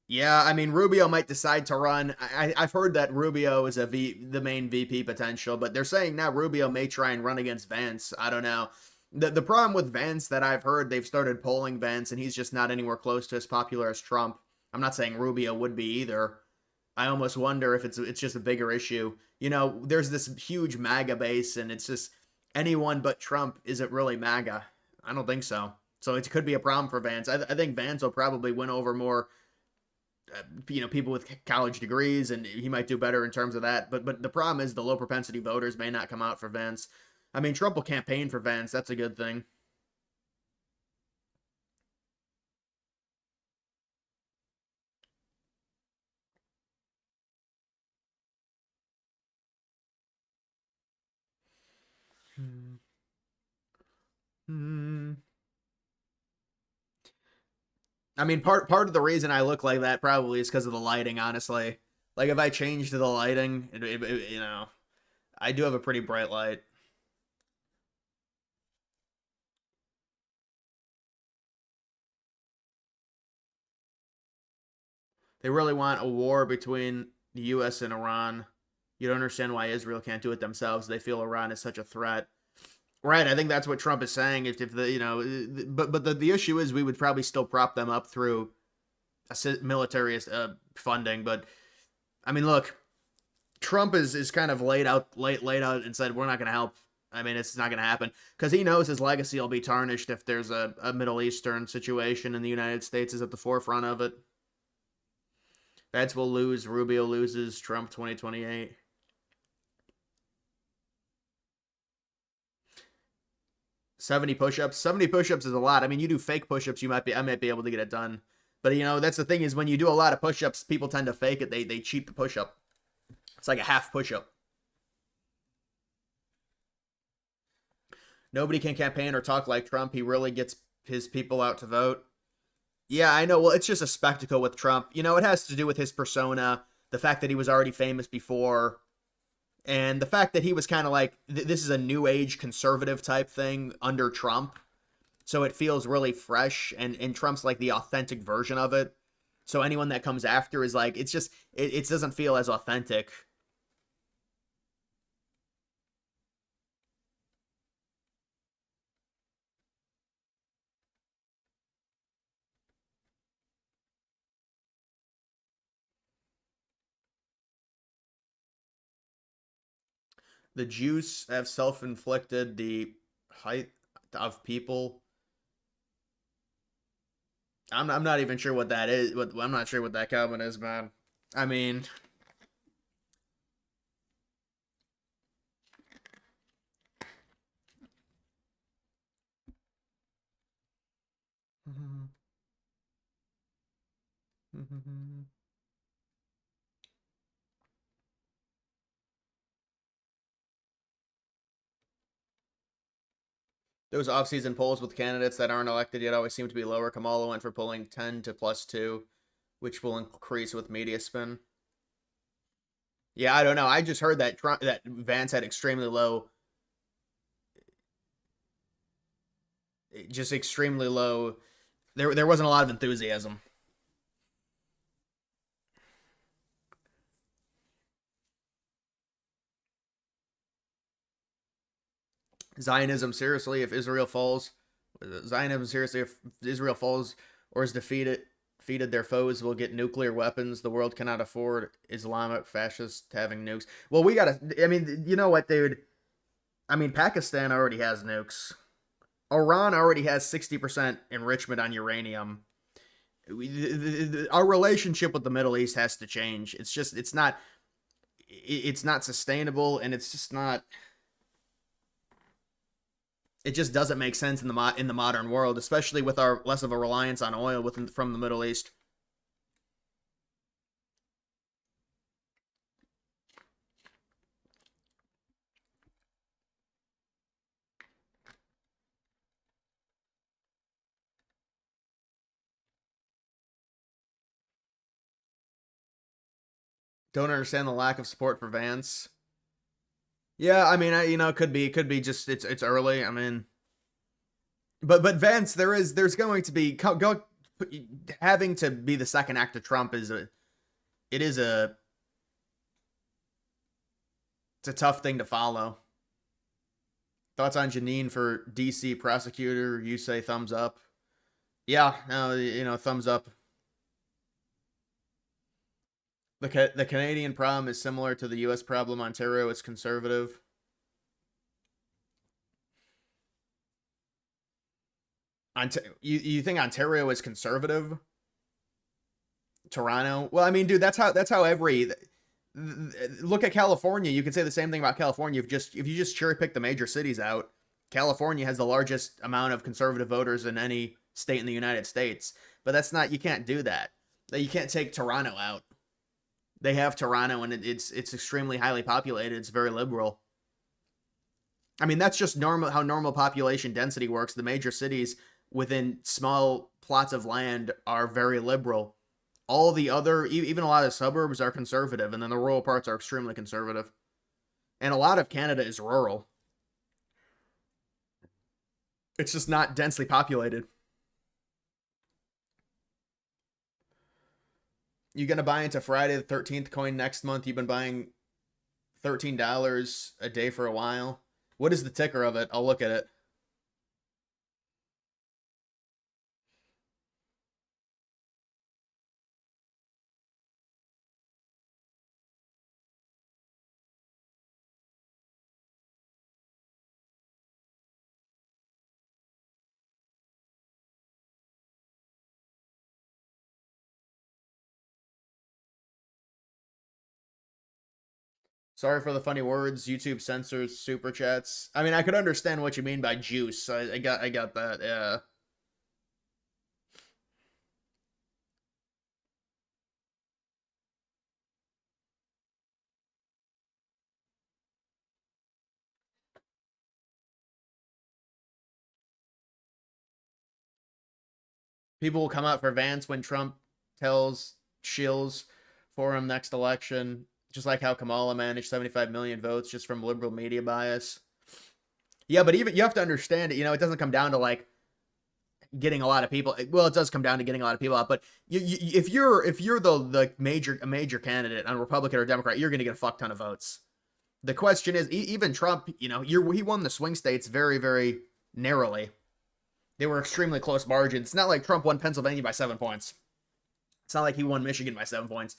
Yeah, I mean, Rubio might decide to run. I've heard that Rubio is the main VP potential, but they're saying now Rubio may try and run against Vance. I don't know. The problem with Vance that I've heard, they've started polling Vance, and he's just not anywhere close to as popular as Trump. I'm not saying Rubio would be either. I almost wonder if it's just a bigger issue. You know, there's this huge MAGA base, and it's just anyone but Trump isn't really MAGA. I don't think so. So it could be a problem for Vance. I think Vance will probably win over more, people with college degrees, and he might do better in terms of that. But the problem is the low propensity voters may not come out for Vance. I mean, Trump will campaign for Vance. That's a good thing. I mean, part of the reason I look like that probably is because of the lighting, honestly. Like, if I changed the lighting, I do have a pretty bright light. They really want a war between the U.S. and Iran. You don't understand why Israel can't do it themselves. They feel Iran is such a threat. Right, I think that's what Trump is saying. If the but the issue is we would probably still prop them up through military funding. But I mean, look, Trump is kind of laid out and said we're not going to help. I mean, it's not going to happen because he knows his legacy will be tarnished if there's a Middle Eastern situation and the United States is at the forefront of it. Vance will lose. Rubio loses. Trump 2028. $70 push-ups. 70 push-ups is a lot. I mean, you do fake push-ups, I might be able to get it done. But you know, that's the thing is when you do a lot of push-ups, people tend to fake it. They cheat the push-up. It's like a half push-up. Nobody can campaign or talk like Trump. He really gets his people out to vote. Yeah, I know. Well, it's just a spectacle with Trump. You know, it has to do with his persona, the fact that he was already famous before, and the fact that he was kind of like, this is a new age conservative type thing under Trump. So it feels really fresh, and Trump's like the authentic version of it. So anyone that comes after is like, it's just, it doesn't feel as authentic. The Jews have self-inflicted the height of people. I'm not even sure what that is. I'm not sure what that comment is, man. I mean, those off-season polls with candidates that aren't elected yet always seem to be lower. Kamala went for polling 10 to +2, which will increase with media spin. Yeah, I don't know. I just heard that that Vance had extremely low, just extremely low. There wasn't a lot of enthusiasm. Zionism seriously if Israel falls. Zionism seriously if Israel falls or is defeated their foes will get nuclear weapons. The world cannot afford Islamic fascists having nukes. Well, we gotta. I mean, you know what, dude? I mean, Pakistan already has nukes. Iran already has 60% enrichment on uranium. Our relationship with the Middle East has to change. It's not sustainable, and it's just not. It just doesn't make sense in the modern world, especially with our less of a reliance on oil from the Middle East. Don't understand the lack of support for Vance. Yeah, I mean, it could be just it's early. I mean, but Vance, there's going to be having to be the second act of Trump is it is a it's a tough thing to follow. Thoughts on Janine for DC prosecutor? You say thumbs up. Yeah, no, thumbs up. The Canadian problem is similar to the U.S. problem. Ontario is conservative. You think Ontario is conservative? Toronto? Well, I mean, dude, that's how every look at California. You can say the same thing about California. If you just cherry pick the major cities out, California has the largest amount of conservative voters in any state in the United States. But that's not. You can't do that. You can't take Toronto out. They have Toronto, and it's extremely highly populated. It's very liberal. I mean, that's just how normal population density works. The major cities within small plots of land are very liberal. All the other, even a lot of suburbs are conservative, and then the rural parts are extremely conservative. And a lot of Canada is rural. It's just not densely populated. You gonna buy into Friday the 13th coin next month? You've been buying $13 a day for a while. What is the ticker of it? I'll look at it. Sorry for the funny words. YouTube censors super chats. I mean, I could understand what you mean by juice. I got that. Yeah. People will come out for Vance when Trump tells shills for him next election, just like how Kamala managed 75 million votes just from liberal media bias. Yeah, but even you have to understand it. It doesn't come down to like getting a lot of people. Well, it does come down to getting a lot of people out, but if you're the major candidate on Republican or Democrat, you're going to get a fuck ton of votes. The question is, even Trump, he won the swing states very, very narrowly. They were extremely close margins. It's not like Trump won Pennsylvania by 7 points. It's not like he won Michigan by 7 points.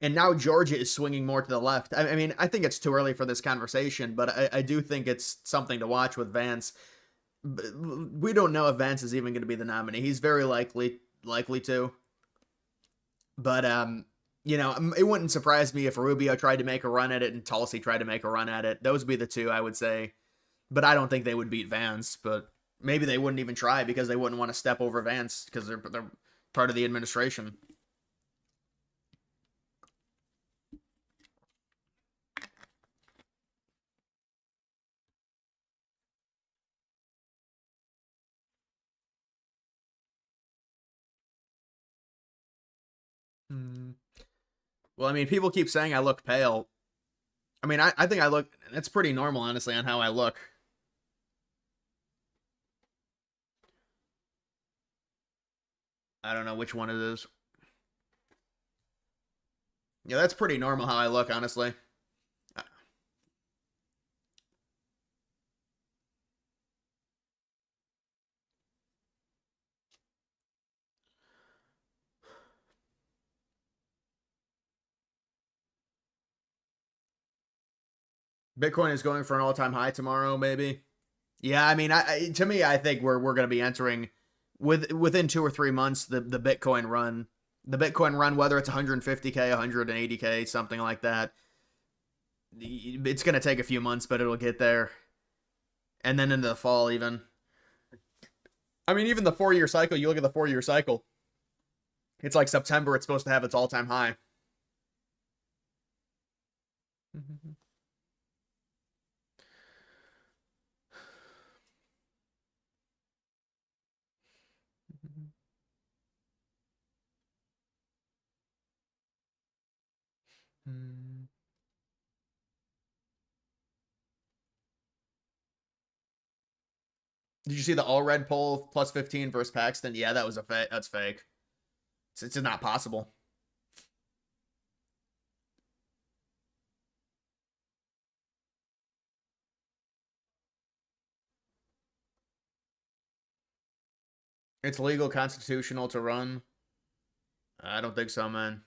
And now Georgia is swinging more to the left. I mean, I think it's too early for this conversation, but I do think it's something to watch with Vance. We don't know if Vance is even going to be the nominee. He's very likely to. But, it wouldn't surprise me if Rubio tried to make a run at it and Tulsi tried to make a run at it. Those would be the two, I would say. But I don't think they would beat Vance, but maybe they wouldn't even try because they wouldn't want to step over Vance because they're part of the administration. Well, I mean, people keep saying I look pale. I mean, I think I look, it's pretty normal, honestly, on how I look. I don't know which one it is. Yeah, that's pretty normal how I look, honestly. Bitcoin is going for an all-time high tomorrow, maybe. Yeah, I mean, to me, I think we're going to be entering within 2 or 3 months the Bitcoin run. The Bitcoin run, whether it's 150K, 180K, something like that. It's going to take a few months, but it'll get there. And then into the fall, even. I mean, even the 4-year cycle, you look at the 4-year cycle. It's like September, it's supposed to have its all-time high. Did you see the all red poll plus 15 versus Paxton? Yeah, that was that's fake. It's not possible. It's legal, constitutional to run. I don't think so, man.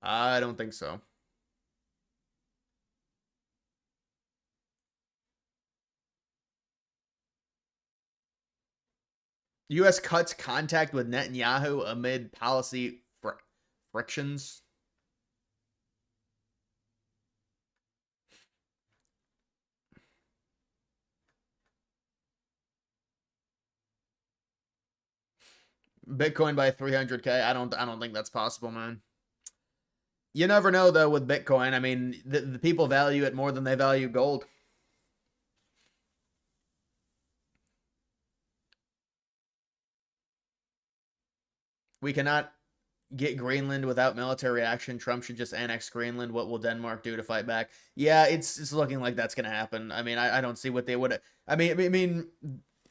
I don't think so. U.S. cuts contact with Netanyahu amid policy frictions. Bitcoin by 300K. I don't think that's possible, man. You never know though with Bitcoin. I mean, the people value it more than they value gold. We cannot get Greenland without military action. Trump should just annex Greenland. What will Denmark do to fight back? Yeah, it's looking like that's going to happen. I mean, I don't see what they would. I mean,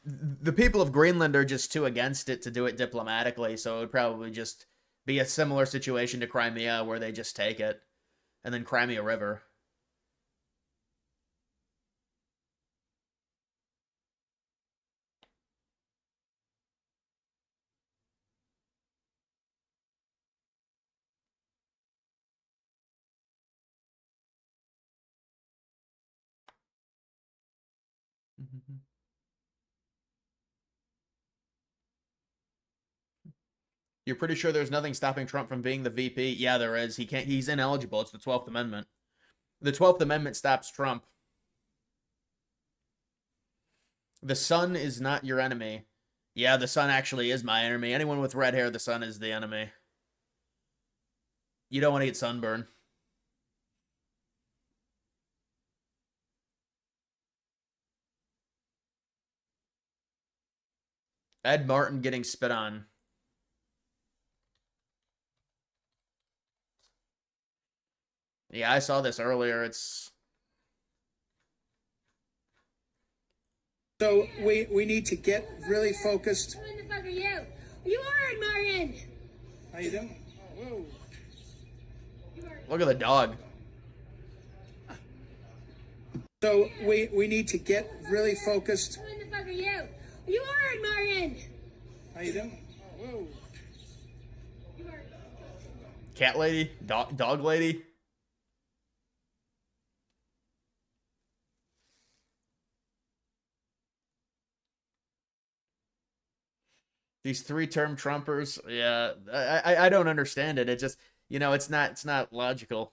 the people of Greenland are just too against it to do it diplomatically. So it would probably just be a similar situation to Crimea where they just take it and then Crimea River. You're pretty sure there's nothing stopping Trump from being the VP? Yeah, there is. He can't. He's ineligible. It's the 12th Amendment. The 12th Amendment stops Trump. The sun is not your enemy. Yeah, the sun actually is my enemy. Anyone with red hair, the sun is the enemy. You don't want to get sunburn. Ed Martin getting spit on. Yeah, I saw this earlier. So we need to get really focused. Who the fuck are you? You are Martin. How you doing? Whoa. Look at the dog. So we need to get really focused. Who the fuck are you? You are Martin. How you doing? Whoa. Cat lady? Dog lady? These three-term Trumpers, yeah, I don't understand it. It just, it's not logical.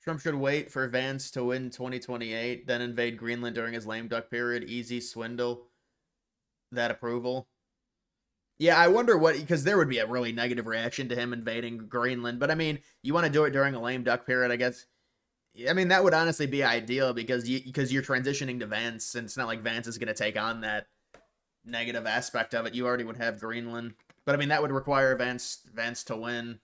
Trump should wait for Vance to win 2028, then invade Greenland during his lame duck period. Easy swindle that approval. Yeah, I wonder because there would be a really negative reaction to him invading Greenland. But I mean, you want to do it during a lame duck period, I guess. I mean, that would honestly be ideal because you're transitioning to Vance, and it's not like Vance is going to take on that negative aspect of it. You already would have Greenland. But I mean, that would require Vance to win.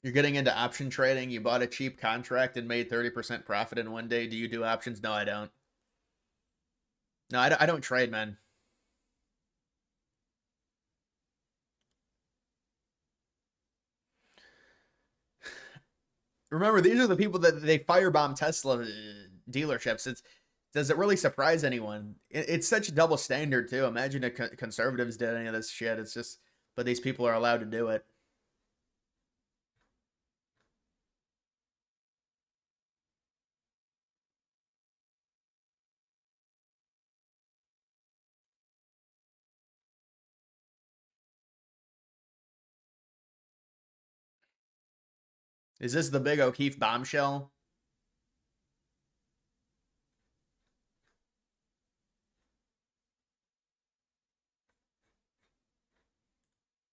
You're getting into option trading. You bought a cheap contract and made 30% profit in one day. Do you do options? No, I don't. No, I don't trade, man. Remember, these are the people that they firebomb Tesla dealerships. Does it really surprise anyone? It's such a double standard, too. Imagine if conservatives did any of this shit. It's just, but these people are allowed to do it. Is this the big O'Keefe bombshell?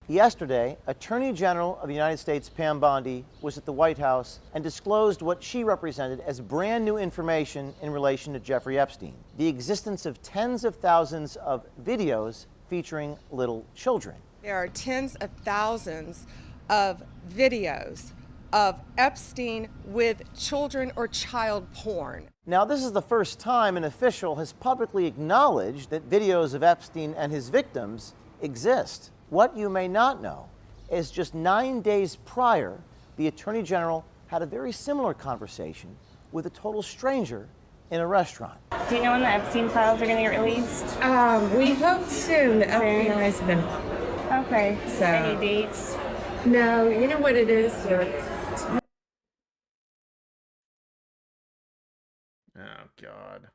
Yesterday, Attorney General of the United States Pam Bondi was at the White House and disclosed what she represented as brand new information in relation to Jeffrey Epstein, the existence of tens of thousands of videos featuring little children. There are tens of thousands of videos of Epstein with children or child porn. Now, this is the first time an official has publicly acknowledged that videos of Epstein and his victims exist. What you may not know is just 9 days prior, the Attorney General had a very similar conversation with a total stranger in a restaurant. Do you know when the Epstein files are going to get released? We hope soon. The FBI's been... Okay. So... Any dates? No, you know what it is? Oh, God.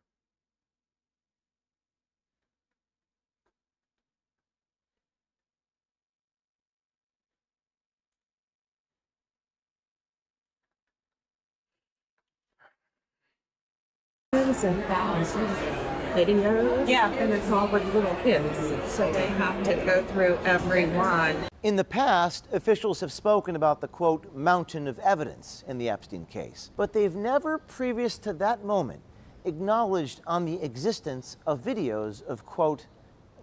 And thousands of videos. Yeah. And it's all with little kids, so they have to go through every one. In the past, officials have spoken about the, quote, mountain of evidence in the Epstein case, but they've never, previous to that moment, acknowledged on the existence of videos of, quote,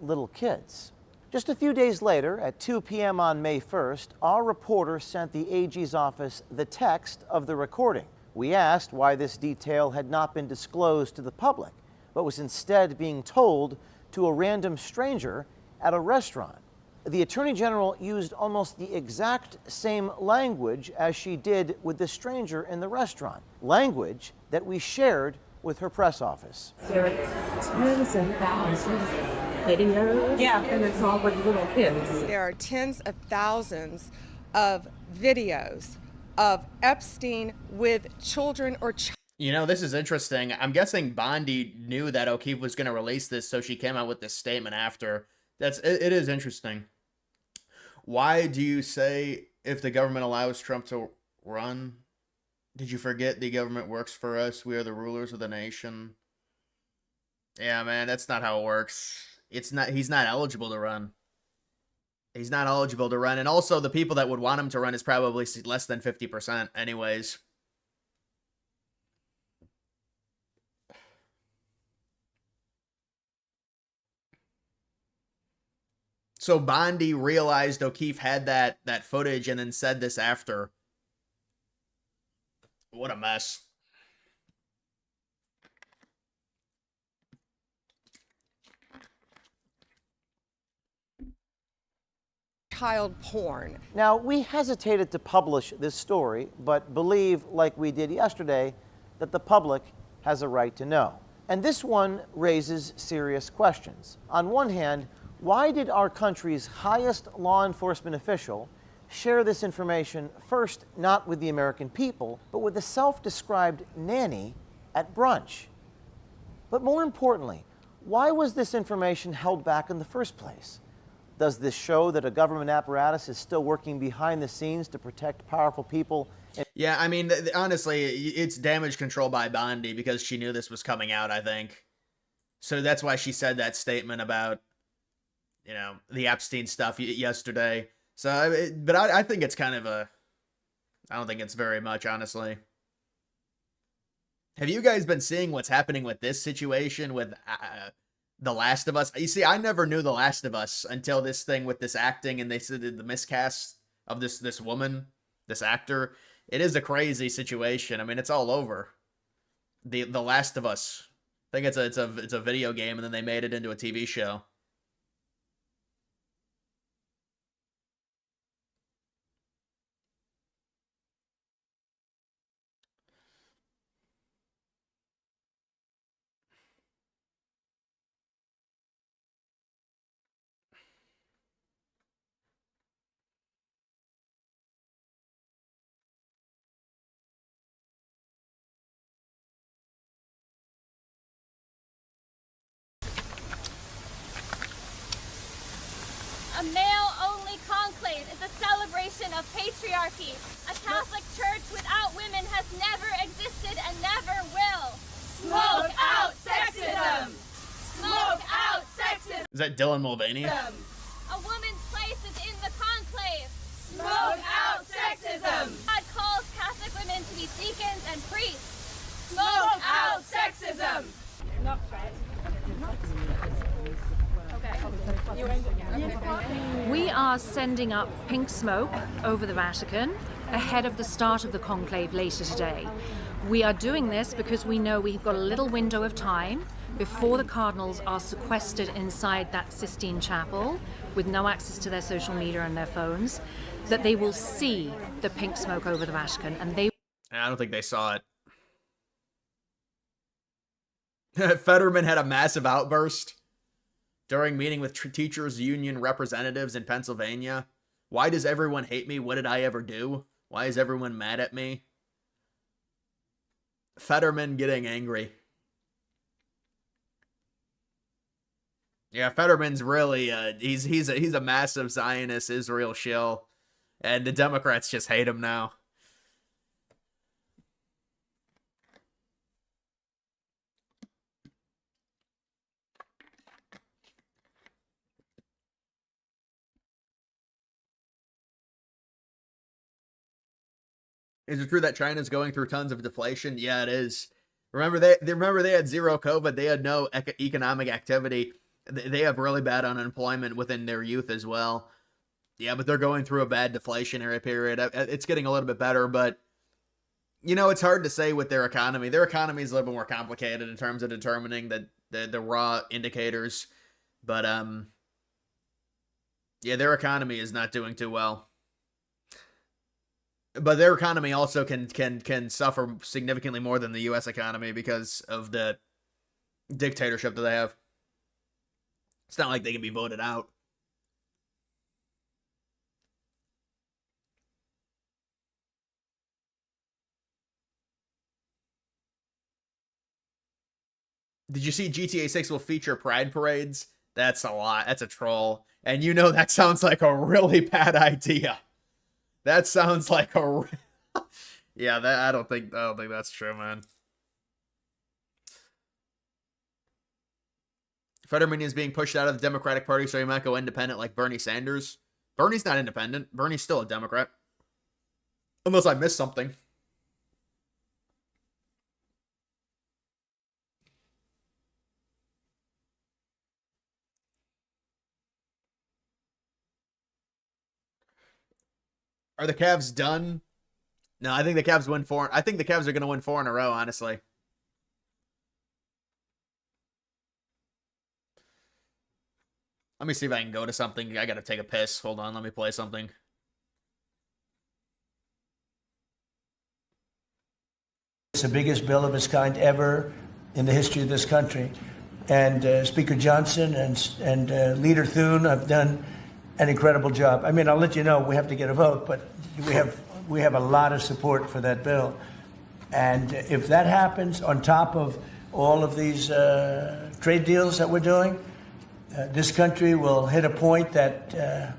little kids. Just a few days later, at 2 p.m. on May 1st, our reporter sent the AG's office the text of the recording. We asked why this detail had not been disclosed to the public, but was instead being told to a random stranger at a restaurant. the Attorney General used almost the exact same language as she did with the stranger in the restaurant, language that we shared with her press office. There are tens and thousands of videos, and it's all with little kids. There are tens of thousands of videos of Epstein with children or You know, this is interesting. I'm guessing Bondi knew that O'Keefe was going to release this, so she came out with this statement after. It is interesting. Why do you say if the government allows Trump to run? Did you forget the government works for us? We are the rulers of the nation. Yeah, man, that's not how it works. He's not eligible to run. He's not eligible to run. And also the people that would want him to run is probably less than 50% anyways. So Bondi realized O'Keefe had that footage and then said this after. What a mess. child porn. Now, we hesitated to publish this story, but believe, like we did yesterday, that the public has a right to know. And this one raises serious questions. On one hand, why did our country's highest law enforcement official share this information first not with the American people, but with a self-described nanny at brunch? But more importantly, why was this information held back in the first place? Does this show that a government apparatus is still working behind the scenes to protect powerful people? Yeah, I mean, honestly, it's damage control by Bondi because she knew this was coming out, I think. So that's why she said that statement about, you know, the Epstein stuff yesterday. So, but I think it's kind of I don't think it's very much, honestly. Have you guys been seeing what's happening with this situation with The Last of Us? You see, I never knew The Last of Us until this thing with this acting, and they said the miscast of this woman, this actor. It is a crazy situation. I mean, it's all over. The Last of Us. I think it's a video game, and then they made it into a TV show. A male-only conclave is a celebration of patriarchy. A Catholic church without women has never existed and never will. Smoke out sexism! Smoke out sexism! Is that Dylan Mulvaney? A woman's place is in the conclave. Smoke out sexism! God calls Catholic women to be deacons and priests. Smoke out sexism! Not right. We are sending up pink smoke over the Vatican ahead of the start of the conclave later today. We are doing this because we know we've got a little window of time before the cardinals are sequestered inside that Sistine Chapel with no access to their social media and their phones, that they will see the pink smoke over the Vatican, and they... I don't think they saw it. Fetterman had a massive outburst during meeting with teachers union representatives in Pennsylvania. Why does everyone hate me? What did I ever do? Why is everyone mad at me? Fetterman getting angry. Yeah, Fetterman's really he's a massive Zionist Israel shill, and the Democrats just hate him now. Is it true that China's going through tons of deflation? Yeah, it is. Remember they had zero COVID. They had no economic activity. They have really bad unemployment within their youth as well. Yeah, but they're going through a bad deflationary period. It's getting a little bit better, but you know, it's hard to say with their economy. Their economy is a little bit more complicated in terms of determining the raw indicators. But Yeah, their economy is not doing too well. But their economy also can suffer significantly more than the U.S. economy because of the dictatorship that they have. It's not like they can be voted out. Did you see GTA 6 will feature pride parades? That's a lot. That's a troll. And you know that sounds like a really bad idea. That sounds like a yeah, that I don't think that's true, man. Fetterman is being pushed out of the Democratic Party so he might go independent like Bernie Sanders. Bernie's not independent. Bernie's still a Democrat. Unless I missed something. Are the Cavs done? No, I think the Cavs win four. I think the Cavs are going to win 4 in a row, honestly. Let me see if I can go to something. I got to take a piss. Hold on. Let me play something. It's the biggest bill of its kind ever in the history of this country. And Speaker Johnson and Leader Thune have done an incredible job. I mean, I'll let you know we have to get a vote, but we have a lot of support for that bill. And if that happens on top of all of these trade deals that we're doing, this country will hit a point that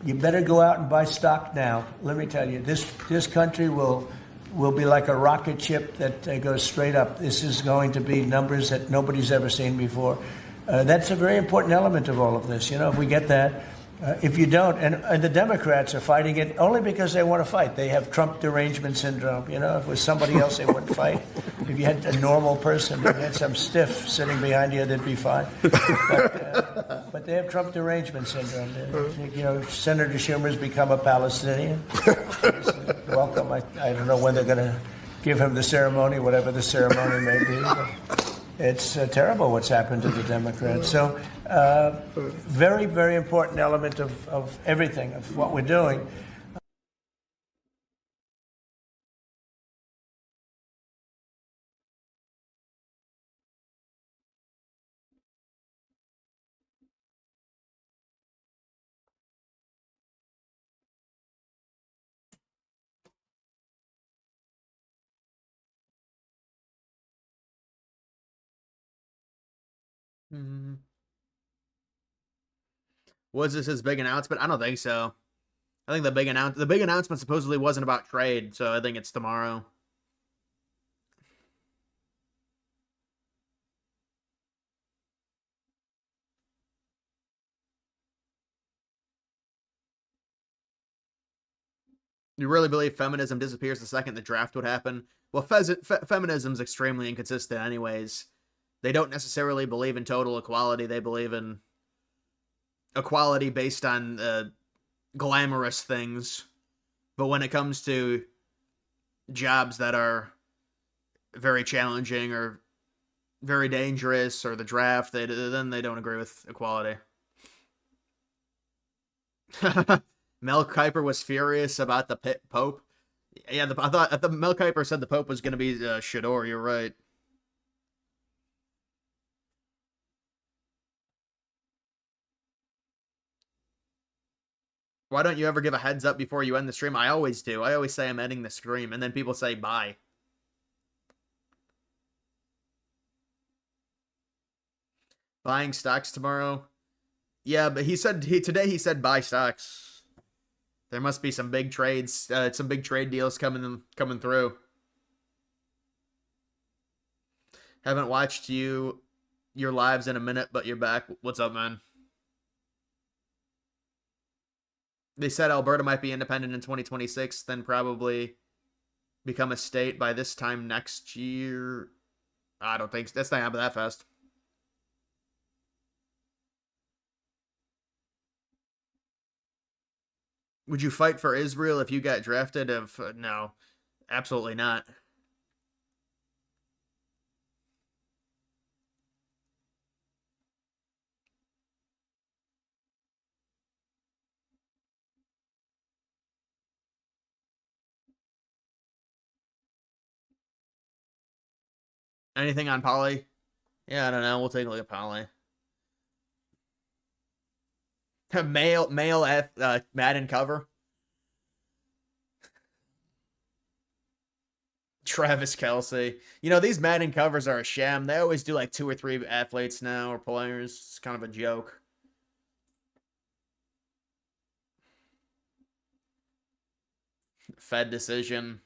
you better go out and buy stock now. Let me tell you, this country will be like a rocket ship that goes straight up. This is going to be numbers that nobody's ever seen before. That's a very important element of all of this. You know, if we get that. If you don't, and the Democrats are fighting it only because they want to fight. They have Trump derangement syndrome. You know, if it was somebody else, they wouldn't fight. If you had a normal person, if you had some stiff sitting behind you, they'd be fine. But they have Trump derangement syndrome. You know, Senator Schumer's become a Palestinian. Welcome. I don't know when they're going to give him the ceremony, whatever the ceremony may be. It's terrible what's happened to the Democrats. So very, very important element of everything, of what we're doing. Was this his big announcement? I don't think so. I think the big announcement supposedly wasn't about trade, so I think it's tomorrow. You really believe feminism disappears the second the draft would happen? Well, feminism's extremely inconsistent anyways. They don't necessarily believe in total equality. They believe in equality based on glamorous things. But when it comes to jobs that are very challenging or very dangerous or the draft, then they don't agree with equality. Mel Kiper was furious about the Pope. Yeah, I thought Mel Kiper said the Pope was going to be Shador. You're right. Why don't you ever give a heads up before you end the stream? I always do. I always say I'm ending the stream, and then people say bye. Buying stocks tomorrow? Yeah, but today he said buy stocks. There must be some big trades, some big trade deals coming through. Haven't watched your lives in a minute, but you're back. What's up, man? They said Alberta might be independent in 2026, then probably become a state by this time next year. I don't think that's not happening that fast. Would you fight for Israel if you got drafted? No, absolutely not. Anything on Polly? Yeah, I don't know. We'll take a look at Polly. male Madden cover. Travis Kelce. You know, these Madden covers are a sham. They always do like 2 or 3 athletes now or players. It's kind of a joke. Fed decision.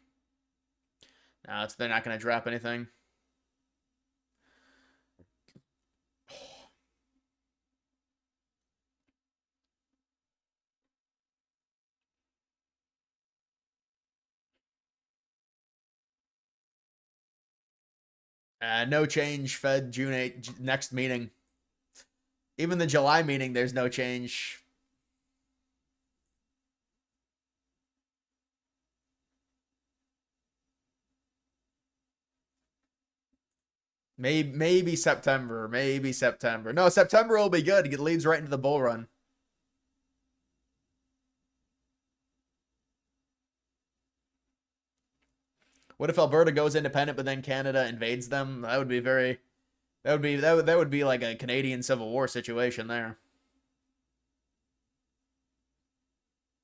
No, they're not going to drop anything. No change. Fed June 8th. Next meeting. Even the July meeting, there's no change. Maybe September. Maybe September. No, September will be good. It leads right into the bull run. What if Alberta goes independent, but then Canada invades them? That would be very. That would be like a Canadian Civil War situation there.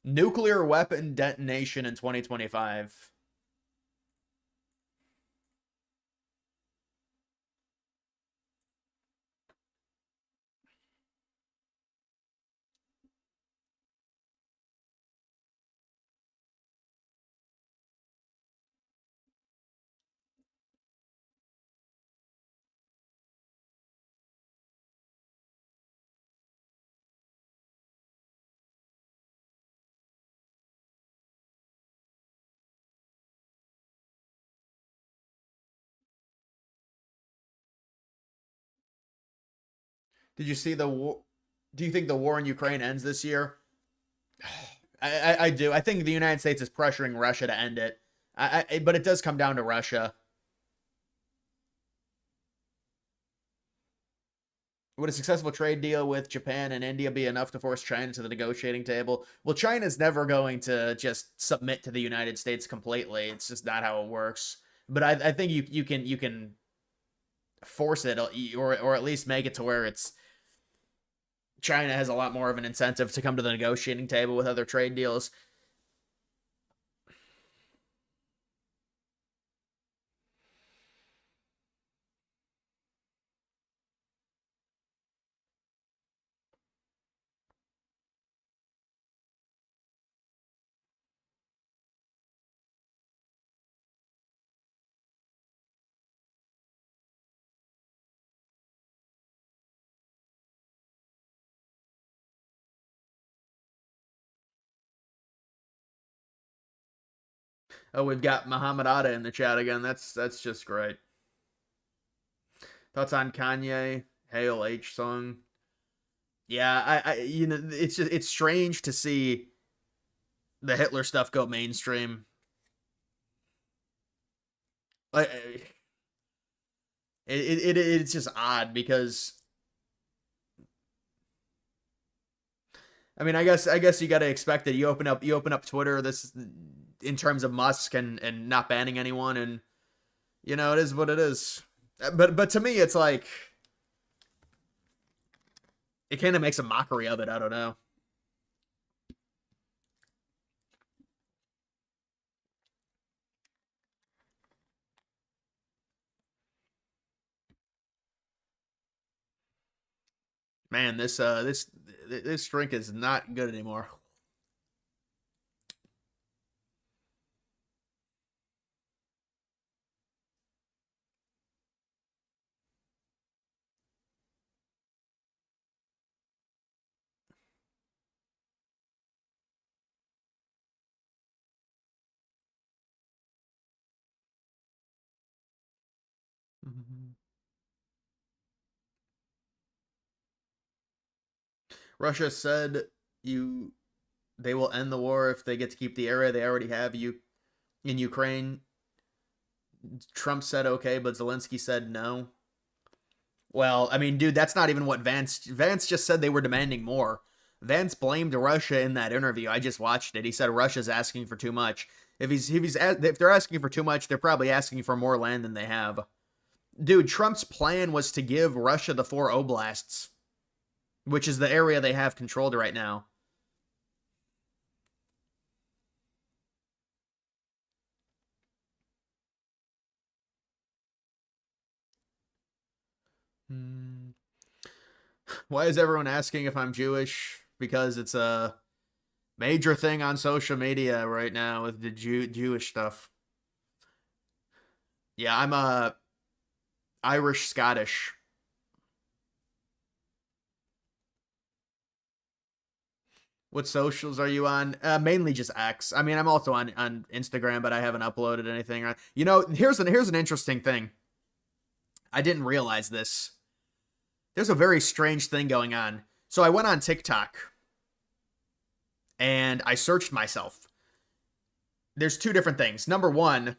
Nuclear weapon detonation in 2025. Did you see the war? Do you think the war in Ukraine ends this year? I do. I think the United States is pressuring Russia to end it. But it does come down to Russia. Would a successful trade deal with Japan and India be enough to force China to the negotiating table? Well, China's never going to just submit to the United States completely. It's just not how it works. But I think you can force it, or at least make it to where it's China has a lot more of an incentive to come to the negotiating table with other trade deals. Oh, we've got Muhammad Atta in the chat again. That's just great. Thoughts on Kanye Hail H song? Yeah, it's strange to see the Hitler stuff go mainstream. Like it's just odd because I mean, I guess you got to expect that you open up Twitter this in terms of Musk and not banning anyone, and you know, it is what it is. But to me it's like it kind of makes a mockery of it. I don't know. Man, this drink is not good anymore. Russia said they will end the war if they get to keep the area they already have in Ukraine. Trump said okay, but Zelensky said no. Well, I mean, dude, that's not even what Vance just said. They were demanding more. Vance blamed Russia in that interview. I just watched it. He said Russia's asking for too much. If they're asking for too much, they're probably asking for more land than they have. Dude, Trump's plan was to give Russia the 4 oblasts, which is the area they have controlled right now. Why is everyone asking if I'm Jewish? Because it's a major thing on social media right now with the Jewish stuff. Yeah, I'm Irish Scottish. What socials are you on? Mainly just X. I mean, I'm also on Instagram, but I haven't uploaded anything. You know, here's an interesting thing. I didn't realize this. There's a very strange thing going on. So I went on TikTok and I searched myself. There's 2 different things. Number 1,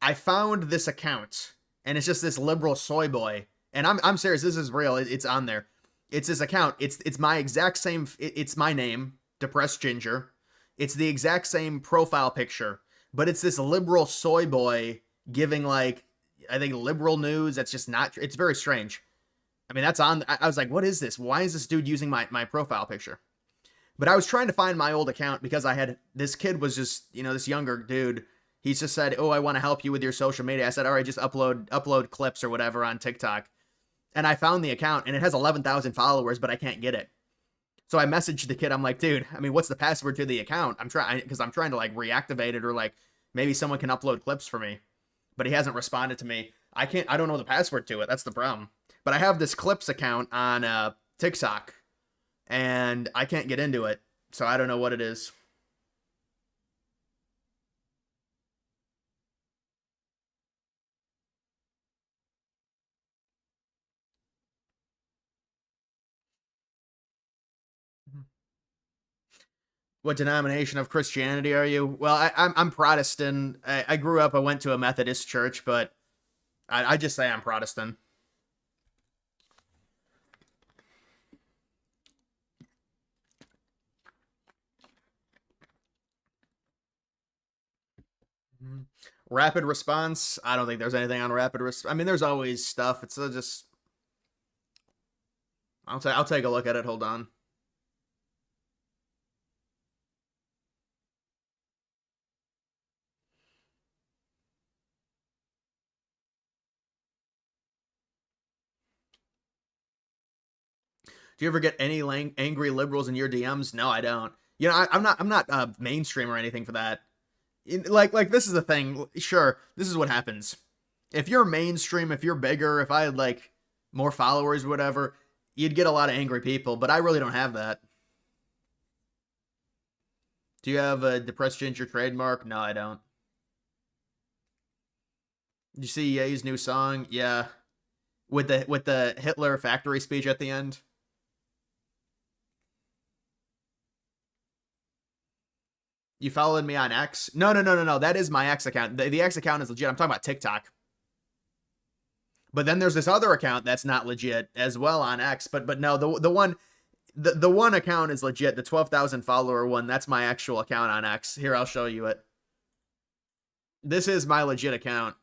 I found this account and it's just this liberal soy boy. And I'm serious, this is real. It's on there. It's this account. It's my exact same. It's my name, Depressed Ginger. It's the exact same profile picture, but it's this liberal soy boy giving, like, I think, liberal news. That's just not. It's very strange. I mean, that's on. I was like, what is this? Why is this dude using my profile picture? But I was trying to find my old account because I had this kid was just, you know, this younger dude. He's just said, "Oh, I want to help you with your social media." I said, "All right, just upload clips or whatever on TikTok." And I found the account, and it has 11,000 followers, but I can't get it. So I messaged the kid. I'm like, dude, I mean, what's the password to the account? I'm trying to, like, reactivate it, or, like, maybe someone can upload clips for me. But he hasn't responded to me. I don't know the password to it. That's the problem. But I have this clips account on TikTok, and I can't get into it. So I don't know what it is. What denomination of Christianity are you? Well, I'm Protestant. I grew up, I went to a Methodist church, but I just say I'm Protestant. Rapid response? I don't think there's anything on rapid response. I mean, there's always stuff. It's just... I'll take a look at it. Hold on. Do you ever get any angry liberals in your DMs? No, I don't. You know, I'm not mainstream or anything for that. Like this is the thing. Sure, this is what happens. If you're mainstream, if you're bigger, if I had, like, more followers or whatever, you'd get a lot of angry people, but I really don't have that. Do you have a Depressed Ginger trademark? No, I don't. Did you see Ye's new song? Yeah. With the Hitler factory speech at the end? You followed me on X? No. That is my X account. The X account is legit. I'm talking about TikTok. But then there's this other account that's not legit as well on X. But no, the one account is legit. The 12,000 follower one, that's my actual account on X. Here, I'll show you it. This is my legit account.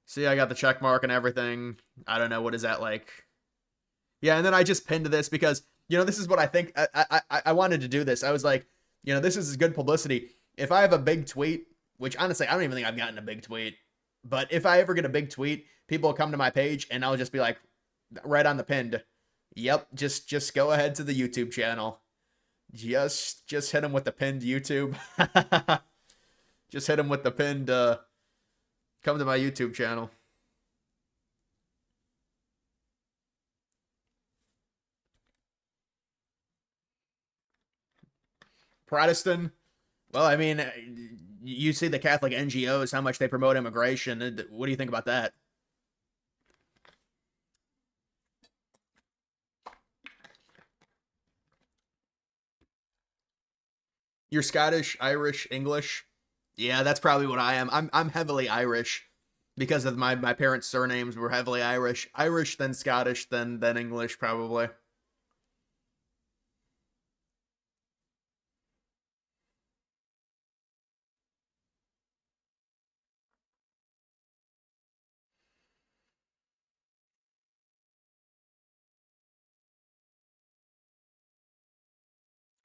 See, I got the check mark and everything. I don't know, what is that like? Yeah, and then I just pinned this because, you know, this is what I think. I wanted to do this. I was like, you know, this is good publicity. If I have a big tweet, which honestly, I don't even think I've gotten a big tweet, but if I ever get a big tweet, people will come to my page and I'll just be like, right on the pinned, yep, just go ahead to the YouTube channel. Just hit them with the pinned YouTube. Just hit them with the pinned, come to my YouTube channel. Protestant? Well, I mean, you see the Catholic NGOs, how much they promote immigration. What do you think about that? You're Scottish, Irish, English? Yeah, that's probably what I am. I'm heavily Irish because of my parents' surnames were heavily Irish. Irish, then Scottish, then English, probably.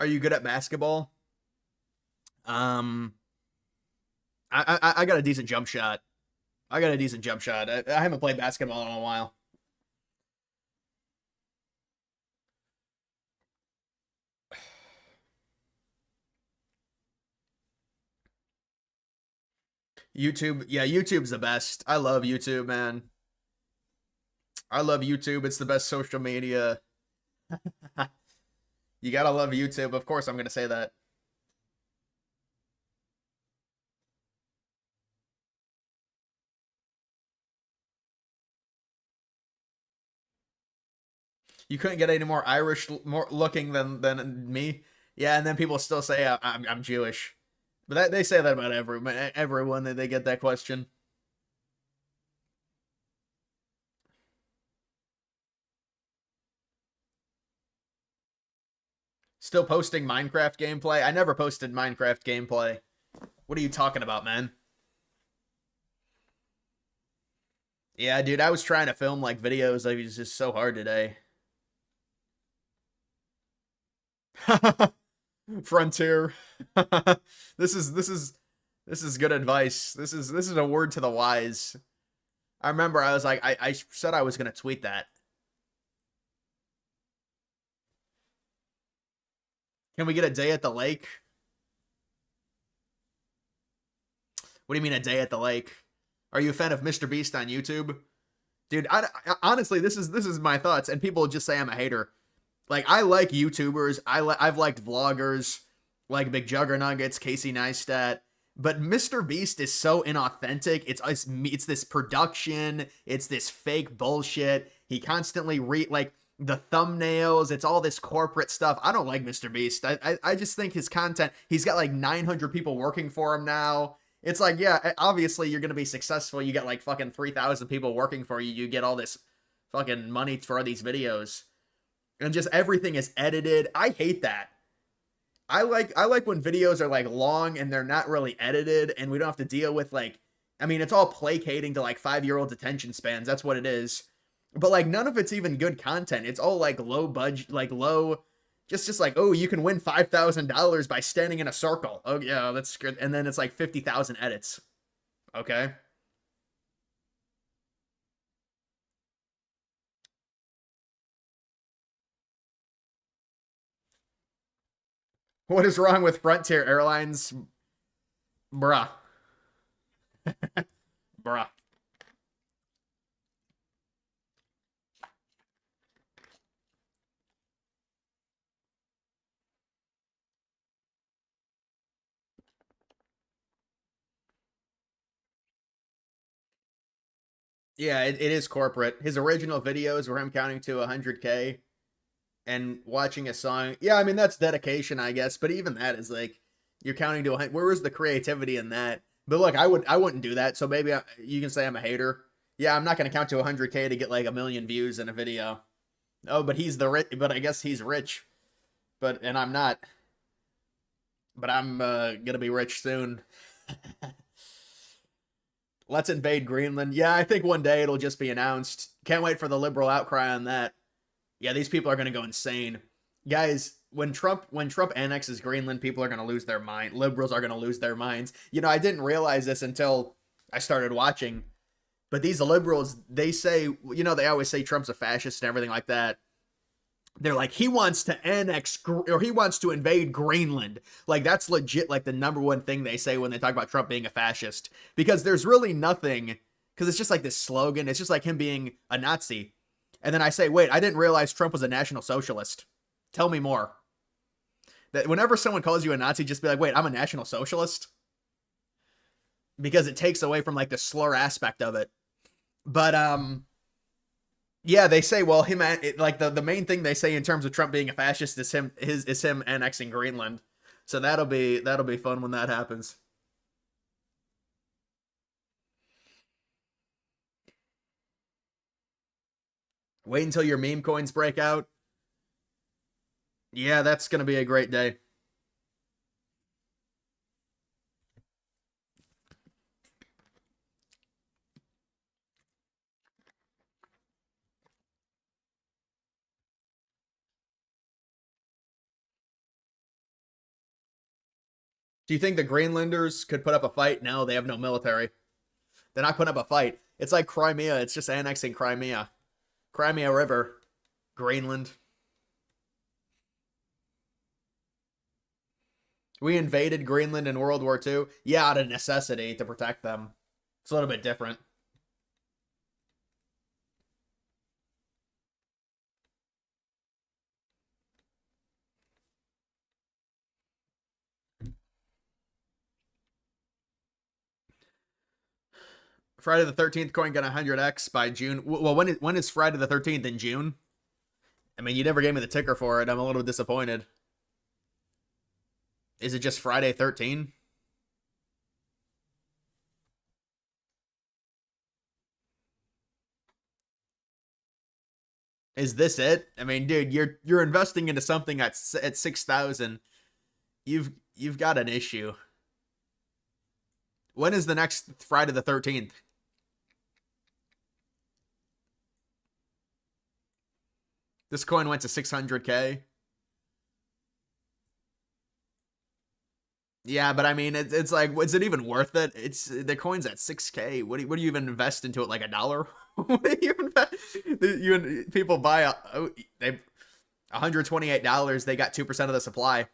Are you good at basketball? I got a decent jump shot. I haven't played basketball in a while. YouTube, yeah, YouTube's the best. I love YouTube, man. I love YouTube. It's the best social media. You gotta love YouTube. Of course, I'm gonna say that. You couldn't get any more Irish, more looking than me. Yeah, and then people still say I'm Jewish, but they say that about everyone that they get that question. Still posting Minecraft gameplay? I never posted Minecraft gameplay. What are you talking about, man? Yeah, dude, I was trying to film like videos. Like, it's just so hard today. Frontier. This is good advice. This is a word to the wise. I remember I was like I said I was gonna tweet that. Can we get a day at the lake? What do you mean a day at the lake? Are you a fan of Mr. Beast on YouTube? Dude, honestly, this is my thoughts, and people just say I'm a hater. Like, I like YouTubers. I've liked vloggers, like Big Juggernuggets, Casey Neistat. But Mr. Beast is so inauthentic. It's this production. It's this fake bullshit. He constantly like the thumbnails. It's all this corporate stuff. I don't like Mr. Beast. I just think his content. He's got like 900 people working for him now. It's like, yeah, obviously you're gonna be successful. You get like fucking 3,000 people working for you. You get all this fucking money for these videos, and just everything is edited. I hate that. I like when videos are like long and they're not really edited, and we don't have to deal with like, I mean, it's all placating to like 5-year-old attention spans. That's what it is. But like none of it's even good content. It's all like low budget, like low, just like, oh, you can win $5,000 by standing in a circle. Oh yeah, that's good. And then it's like 50,000 edits. Okay. What is wrong with Frontier Airlines? Bruh. Bruh. Yeah, it is corporate. His original videos were him counting to 100K and watching a song. Yeah, I mean, that's dedication, I guess. But even that is like, you're counting to 100. Where was the creativity in that? But look, I wouldn't do that. So maybe you can say I'm a hater. Yeah, I'm not going to count to 100K to get like 1 million views in a video. Oh, but he's the rich. But I guess he's rich. And I'm not. But I'm gonna be rich soon. Let's invade Greenland. Yeah, I think one day it'll just be announced. Can't wait for the liberal outcry on that. Yeah, these people are gonna go insane. Guys, when Trump annexes Greenland, people are gonna lose their mind. Liberals are gonna lose their minds. You know, I didn't realize this until I started watching. But these liberals, they say, you know, they always say Trump's a fascist and everything like that. They're like, he wants to he wants to invade Greenland. Like, that's legit, like, the number one thing they say when they talk about Trump being a fascist. Because there's really nothing, because it's just like this slogan. It's just like him being a Nazi. And then I say, wait, I didn't realize Trump was a National Socialist. Tell me more. That whenever someone calls you a Nazi, just be like, wait, I'm a National Socialist? Because it takes away from, like, the slur aspect of it. But, yeah, they say, well, him, like, the main thing they say in terms of Trump being a fascist is him annexing Greenland. So that'll be fun when that happens. Wait until your meme coins break out. Yeah, that's gonna be a great day. Do you think the Greenlanders could put up a fight? No, they have no military. They're not putting up a fight. It's like Crimea. It's just annexing Crimea. Crimea River. Greenland. We invaded Greenland in World War II. Yeah, out of necessity to protect them. It's a little bit different. Friday the 13th coin got 100x by June. Well, when is Friday the 13th in June? I mean, you never gave me the ticker for it. I'm a little disappointed. Is it just Friday 13? Is this it? I mean, dude, you're investing into something at 6,000. You've got an issue. When is the next Friday the 13th? This coin went to 600K. Yeah, but I mean, it's like, is it even worth it? It's the coin's at 6K. What do you even invest into it? Like $1? What do you invest? People buy they $128. They got 2% of the supply.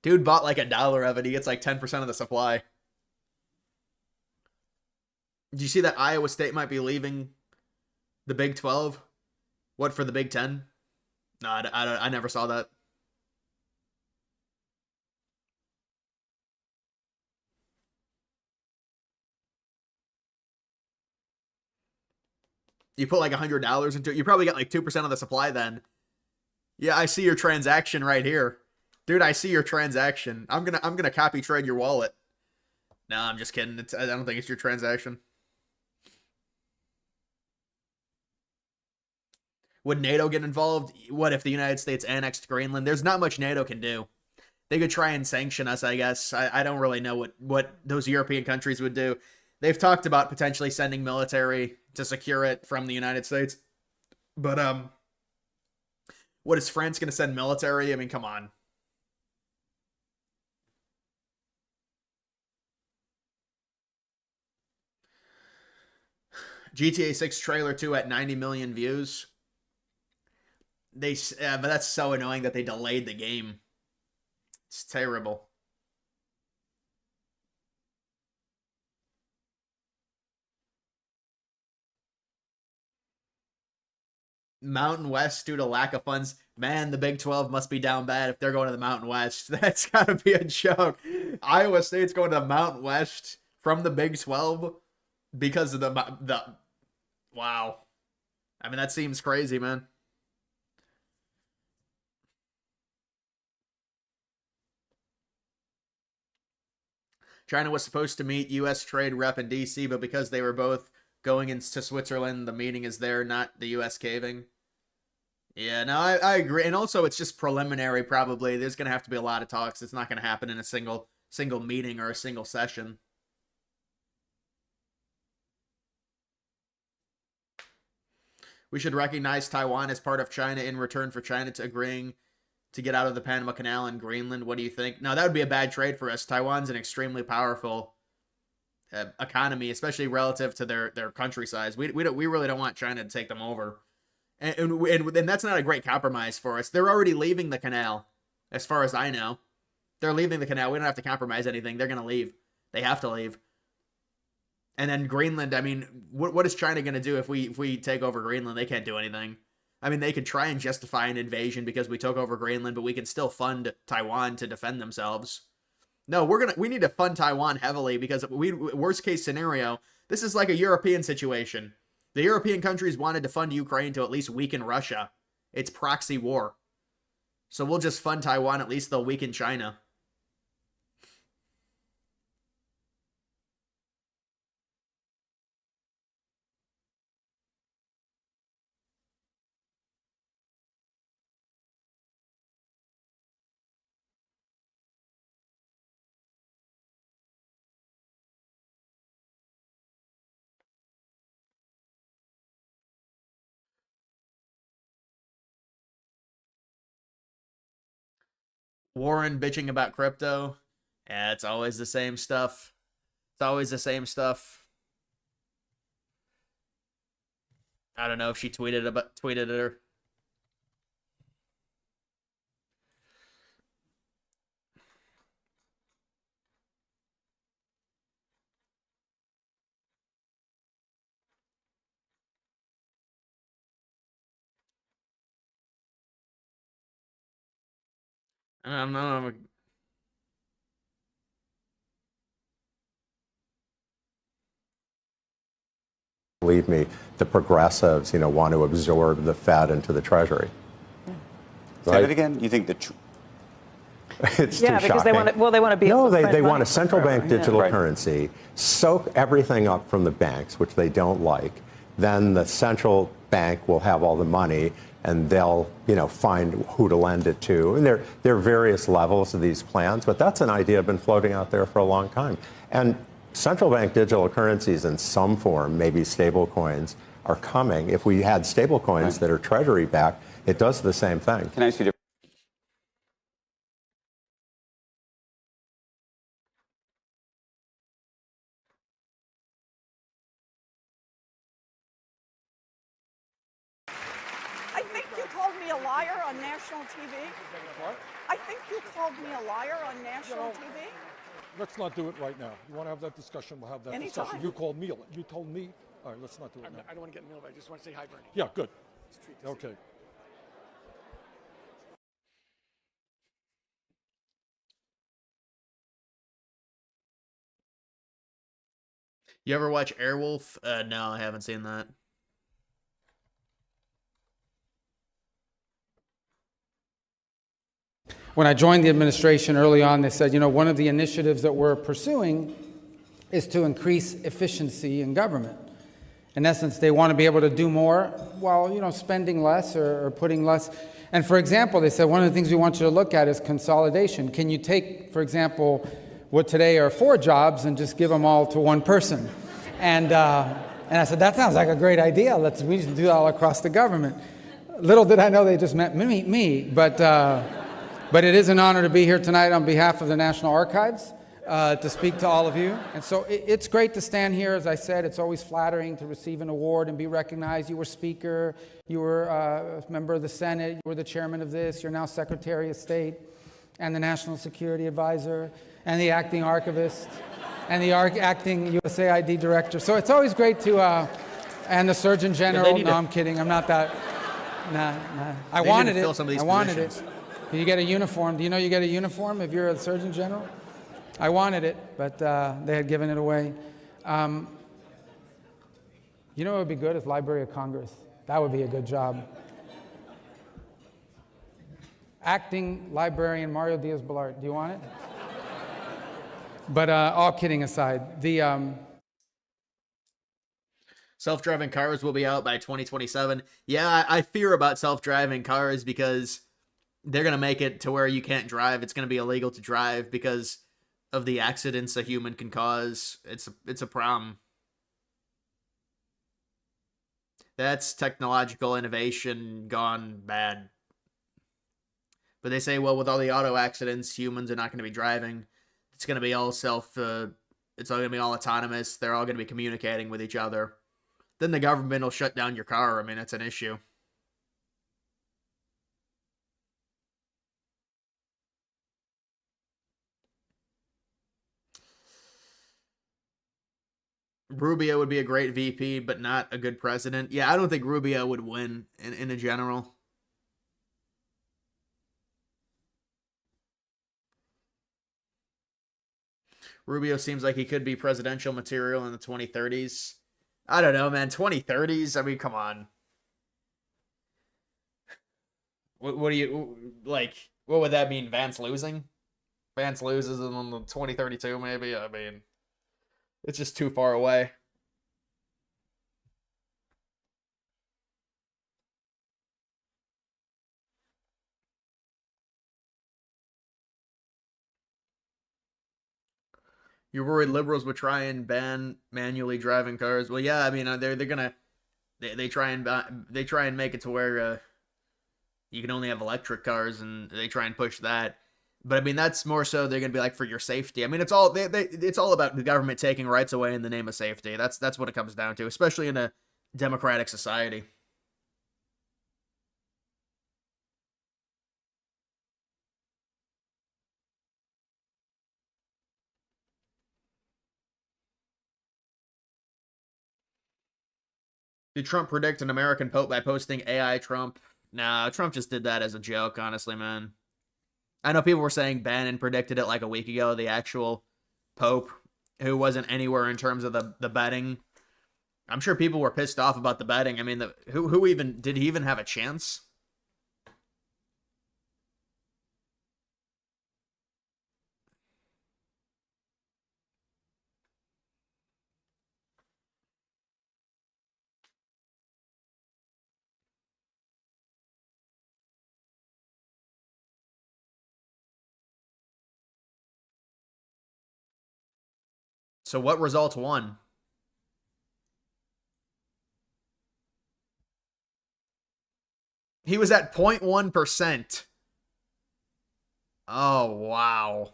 Dude bought like $1 of it. He gets like 10% of the supply. Did you see that Iowa State might be leaving the Big 12? What, for the Big 10? No, I never saw that. You put like $100 into it. You probably got like 2% of the supply then. Yeah, I see your transaction right here. Dude, I see your transaction. I'm gonna copy trade your wallet. No, I'm just kidding. I don't think it's your transaction. Would NATO get involved? What if the United States annexed Greenland? There's not much NATO can do. They could try and sanction us, I guess. I don't really know what those European countries would do. They've talked about potentially sending military to secure it from the United States. But, what, is France going to send military? I mean, come on. GTA 6 trailer 2 at 90 million views. But that's so annoying that they delayed the game. It's terrible. Mountain West due to lack of funds. Man, the Big 12 must be down bad if they're going to the Mountain West. That's got to be a joke. Iowa State's going to the Mountain West from the Big 12 because of the wow. I mean, that seems crazy, man. China was supposed to meet U.S. trade rep in D.C., but because they were both going into Switzerland, the meeting is there, not the U.S. caving. Yeah, no, I agree. And also, it's just preliminary, probably. There's going to have to be a lot of talks. It's not going to happen in a single meeting or a single session. We should recognize Taiwan as part of China in return for China to agreeing to get out of the Panama Canal and Greenland. What do you think? No, that would be a bad trade for us. Taiwan's an extremely powerful economy, especially relative to their country size. We really don't want China to take them over. And that's not a great compromise for us. They're already leaving the canal, as far as I know. They're leaving the canal. We don't have to compromise anything. They're going to leave. They have to leave. And then Greenland, I mean, what is China going to do if we take over Greenland? They can't do anything. I mean, they could try and justify an invasion because we took over Greenland, but we can still fund Taiwan to defend themselves. No, we need to fund Taiwan heavily because worst case scenario, this is like a European situation. The European countries wanted to fund Ukraine to at least weaken Russia. It's proxy war. So we'll just fund Taiwan, at least they'll weaken China. Warren bitching about crypto. Yeah, it's always the same stuff. It's always the same stuff. I don't know if she tweeted at her. I don't know. Believe me, the progressives, want to absorb the Fed into the Treasury. Say that again. You think the it's yeah, too because shocking. they want to be. No, able to they print want money a central forever. bank digital Yeah. currency, soak everything up from the banks, which they don't like. Then the central bank will have all the money, and they'll, find who to lend it to. And there are various levels of these plans, but that's an idea been floating out there for a long time. And central bank digital currencies in some form, maybe stable coins, are coming. If we had stable coins that are treasury backed, it does the same thing. Can I ask you? I think you called me a liar on national TV. What? I think you called me a liar on national TV. Let's not do it right now. You want to have that discussion? We'll have that Anytime. discussion. You called me. You told me. All right, let's not do it now. I don't want to get in the middle of it. I just want to say hi, Bernie. Yeah, good. Okay. You ever watch Airwolf? No, I haven't seen that. When I joined the administration early on, they said, one of the initiatives that we're pursuing is to increase efficiency in government. In essence, they want to be able to do more while, spending less or putting less. And for example, they said, one of the things we want you to look at is consolidation. Can you take, for example, what today are 4 jobs and just give them all to one person? And I said, that sounds like a great idea. We need to do that all across the government. Little did I know they just meant me, but it is an honor to be here tonight on behalf of the National Archives to speak to all of you. And so it's great to stand here. As I said, it's always flattering to receive an award and be recognized. You were Speaker, you were a member of the Senate, you were the chairman of this, you're now Secretary of State and the National Security Advisor and the acting archivist and the acting USAID director. So it's always great to, and the Surgeon General. No, I'm kidding. I'm not that. Nah. I wanted it. I wanted it. You get a uniform. Do you know you get a uniform if you're a Surgeon General? I wanted it, but they had given it away. What would be good is Library of Congress. That would be a good job. Acting librarian Mario Diaz-Balart. Do you want it? But all kidding aside, the self-driving cars will be out by 2027. Yeah, I fear about self-driving cars because they're going to make it to where you can't drive. It's going to be illegal to drive because of the accidents a human can cause. It's a problem. That's technological innovation gone bad. But they say, well, with all the auto accidents, humans are not going to be driving. It's going to be all it's all going to be all autonomous. They're all going to be communicating with each other. Then the government will shut down your car. I mean, it's an issue. Rubio would be a great VP, but not a good president. Yeah, I don't think Rubio would win in a general. Rubio seems like he could be presidential material in the 2030s. I don't know, man. 2030s? I mean, come on. What do you, like, what would that mean? Vance losing? Vance loses in the 2032, maybe? I mean, it's just too far away. You're worried liberals would try and ban manually driving cars? Well, yeah, I mean, they're gonna they try and make it to where you can only have electric cars, and they try and push that. But I mean, that's more so they're gonna be like for your safety. I mean, it's all it's all about the government taking rights away in the name of safety. That's what it comes down to, especially in a democratic society. Did Trump predict an American Pope by posting AI Trump? Nah, Trump just did that as a joke, honestly, man. I know people were saying Bannon predicted it like a week ago, the actual Pope, who wasn't anywhere in terms of the betting. I'm sure people were pissed off about the betting. I mean, who even did he even have a chance? So what results won? He was at 0.1%. Oh, wow.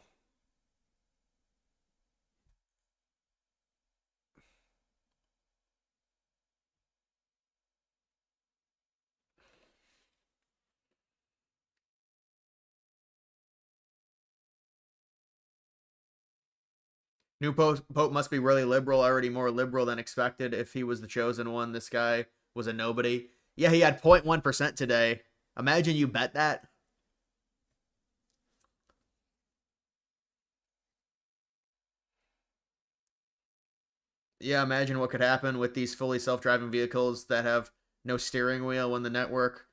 New Pope must be really liberal, already more liberal than expected. If he was the chosen one, this guy was a nobody. Yeah, he had 0.1% today. Imagine you bet that. Yeah, imagine what could happen with these fully self-driving vehicles that have no steering wheel when the network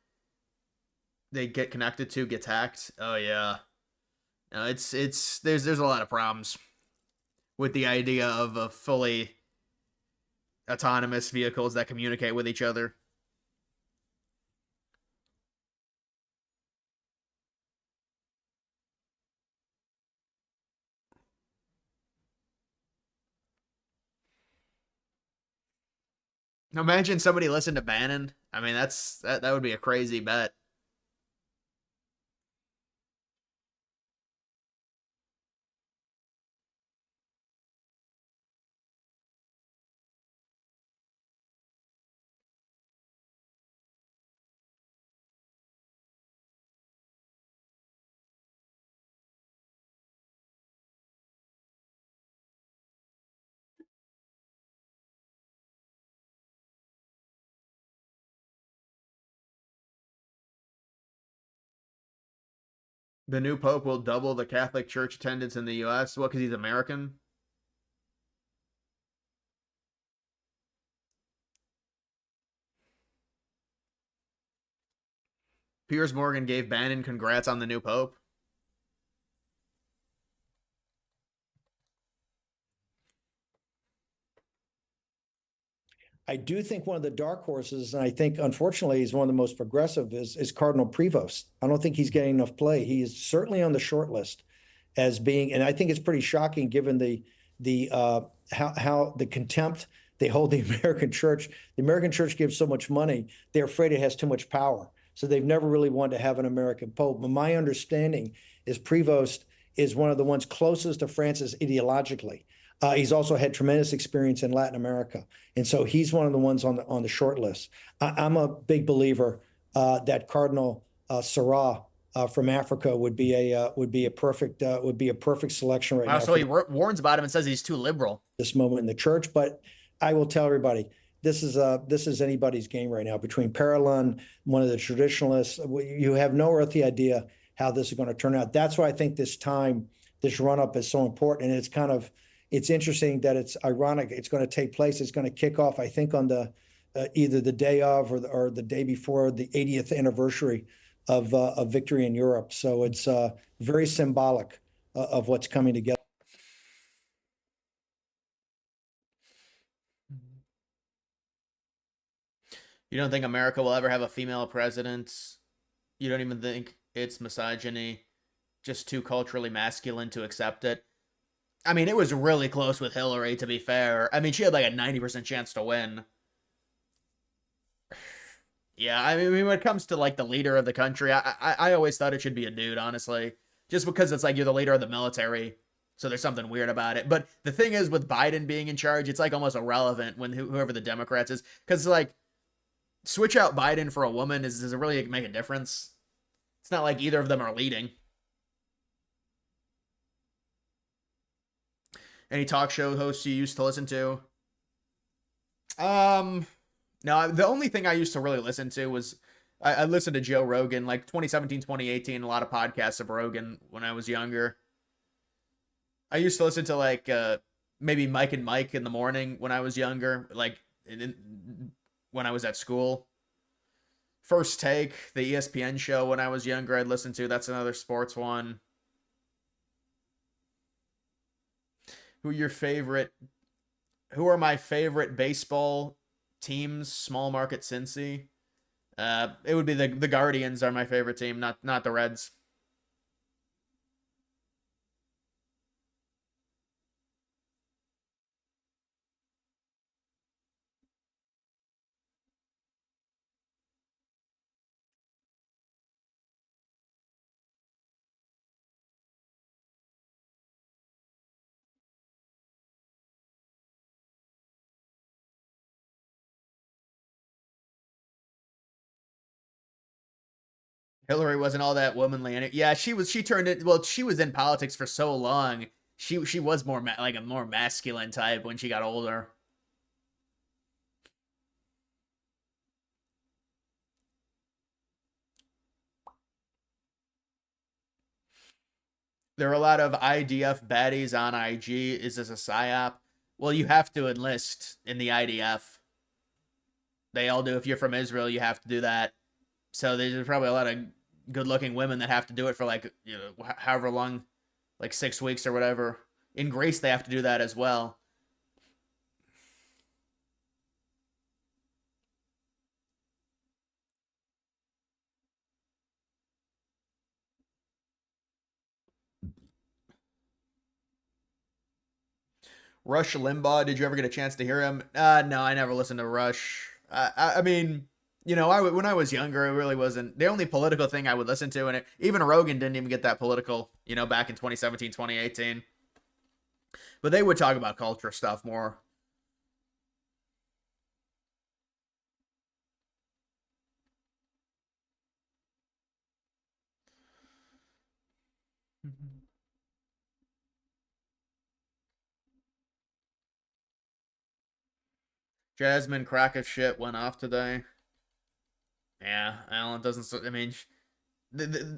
they get connected to gets hacked. Oh yeah. No, it's there's a lot of problems with the idea of a fully autonomous vehicles that communicate with each other. Imagine somebody listened to Bannon. I mean, that would be a crazy bet. The new pope will double the Catholic Church attendance in the U.S. What? Because he's American. Piers Morgan gave Bannon congrats on the new pope. I do think one of the dark horses, and I think unfortunately he's one of the most progressive, is Cardinal Prevost. I don't think he's getting enough play. He is certainly on the short list as being, and I think it's pretty shocking given how the contempt they hold the American church. The American church gives so much money, they're afraid it has too much power. So they've never really wanted to have an American pope. But my understanding is Prevost is one of the ones closest to Francis ideologically. He's also had tremendous experience in Latin America, and so he's one of the ones on the short list. I'm a big believer that Cardinal Sarah from Africa would be a perfect selection right now. So he warns about him and says he's too liberal. This moment in the church, but I will tell everybody this is anybody's game right now between Parolin, one of the traditionalists. You have no earthly idea how this is going to turn out. That's why I think this run up is so important, and it's interesting that it's ironic. It's going to take place. It's going to kick off, I think, on the either the day of or the day before the 80th anniversary of victory in Europe. So it's very symbolic of what's coming together. You don't think America will ever have a female president? You don't even think it's misogyny, just too culturally masculine to accept it? I mean, it was really close with Hillary, to be fair. I mean, she had like a 90% chance to win. Yeah, I mean, when it comes to like the leader of the country, I always thought it should be a dude, honestly. just because it's like you're the leader of the military. So there's something weird about it. But the thing is, with Biden being in charge, it's like almost irrelevant when whoever the Democrats is, because like switch out Biden for a woman does it really make a difference? It's not like either of them are leading. Any talk show hosts you used to listen to? No, the only thing I used to really listen to was I listened to Joe Rogan, like 2017, 2018, a lot of podcasts of Rogan when I was younger. I used to listen to like maybe Mike and Mike in the morning when I was younger, like when I was at school. First Take, the ESPN show when I was younger, I'd listen to. That's another sports one. Who are my favorite baseball teams? Small market Cincy. It would be the Guardians are my favorite team, not the Reds. Hillary wasn't all that womanly. Yeah, she was. She turned it. Well, she was in politics for so long. She was more like a more masculine type when she got older. There are a lot of IDF baddies on IG. Is this a psyop? Well, you have to enlist in the IDF. They all do. If you're from Israel, you have to do that. So there's probably a lot of good-looking women that have to do it for like, you know, however long, like 6 weeks or whatever. In Greece, they have to do that as well. Rush Limbaugh, did you ever get a chance to hear him? No, I never listened to Rush. I mean, you know, when I was younger, it really wasn't the only political thing I would listen to, and even Rogan didn't even get that political, you know, back in 2017, 2018. But they would talk about culture stuff more. Jasmine crack of shit went off today. Yeah, Alan doesn't. I mean,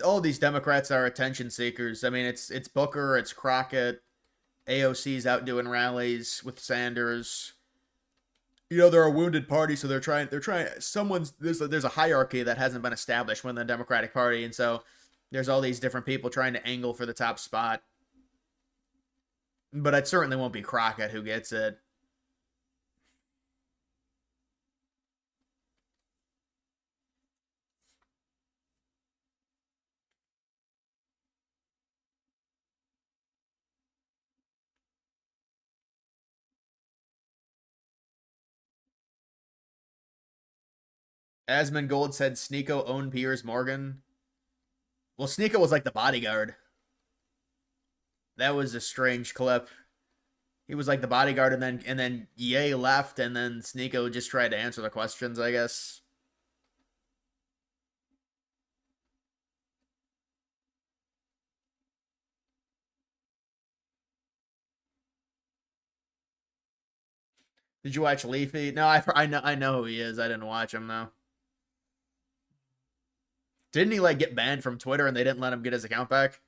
all these Democrats are attention seekers. I mean, it's Booker, it's Crockett, AOC's out doing rallies with Sanders. You know, they're a wounded party, so they're trying. There's a hierarchy that hasn't been established within the Democratic Party, and so there's all these different people trying to angle for the top spot. But it certainly won't be Crockett who gets it. Asmongold said Sneeko owned Piers Morgan. Well, Sneeko was like the bodyguard. That was a strange clip. He was like the bodyguard, and then Ye left, and then Sneeko just tried to answer the questions, I guess. Did you watch Leafy? No, I know who he is. I didn't watch him though. Didn't he like get banned from Twitter and they didn't let him get his account back?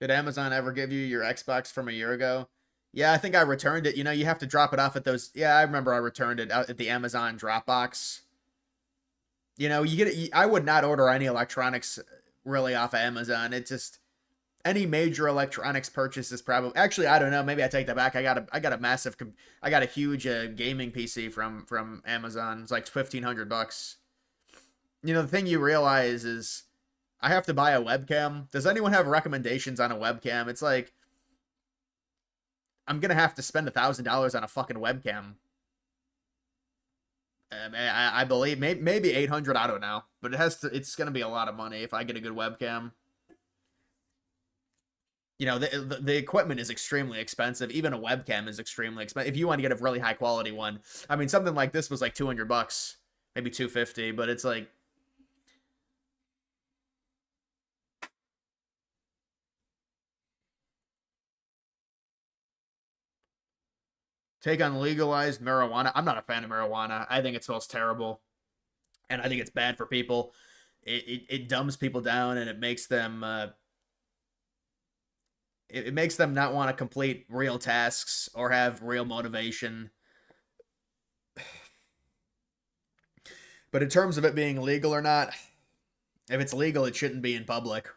Did Amazon ever give you your Xbox from a year ago? Yeah, I think I returned it. You know, you have to drop it off at those. Yeah, I remember I returned it out at the Amazon Dropbox. You know, I would not order any electronics really off of Amazon. It just any major electronics purchase is probably actually I don't know. Maybe I take that back. I got a huge gaming PC from Amazon. It's like $1,500. You know, the thing you realize is I have to buy a webcam. Does anyone have recommendations on a webcam? It's like, I'm going to have to spend $1,000 on a fucking webcam. I believe maybe 800, I don't know, but it's going to be a lot of money if I get a good webcam. You know, the equipment is extremely expensive. Even a webcam is extremely expensive. If you want to get a really high quality one, I mean, something like this was like $200, maybe $250, but it's like, take on legalized marijuana. I'm not a fan of marijuana. I think it smells terrible, and I think it's bad for people. It dumbs people down, and it makes them it makes them not want to complete real tasks or have real motivation. But in terms of it being legal or not, if it's legal, it shouldn't be in public.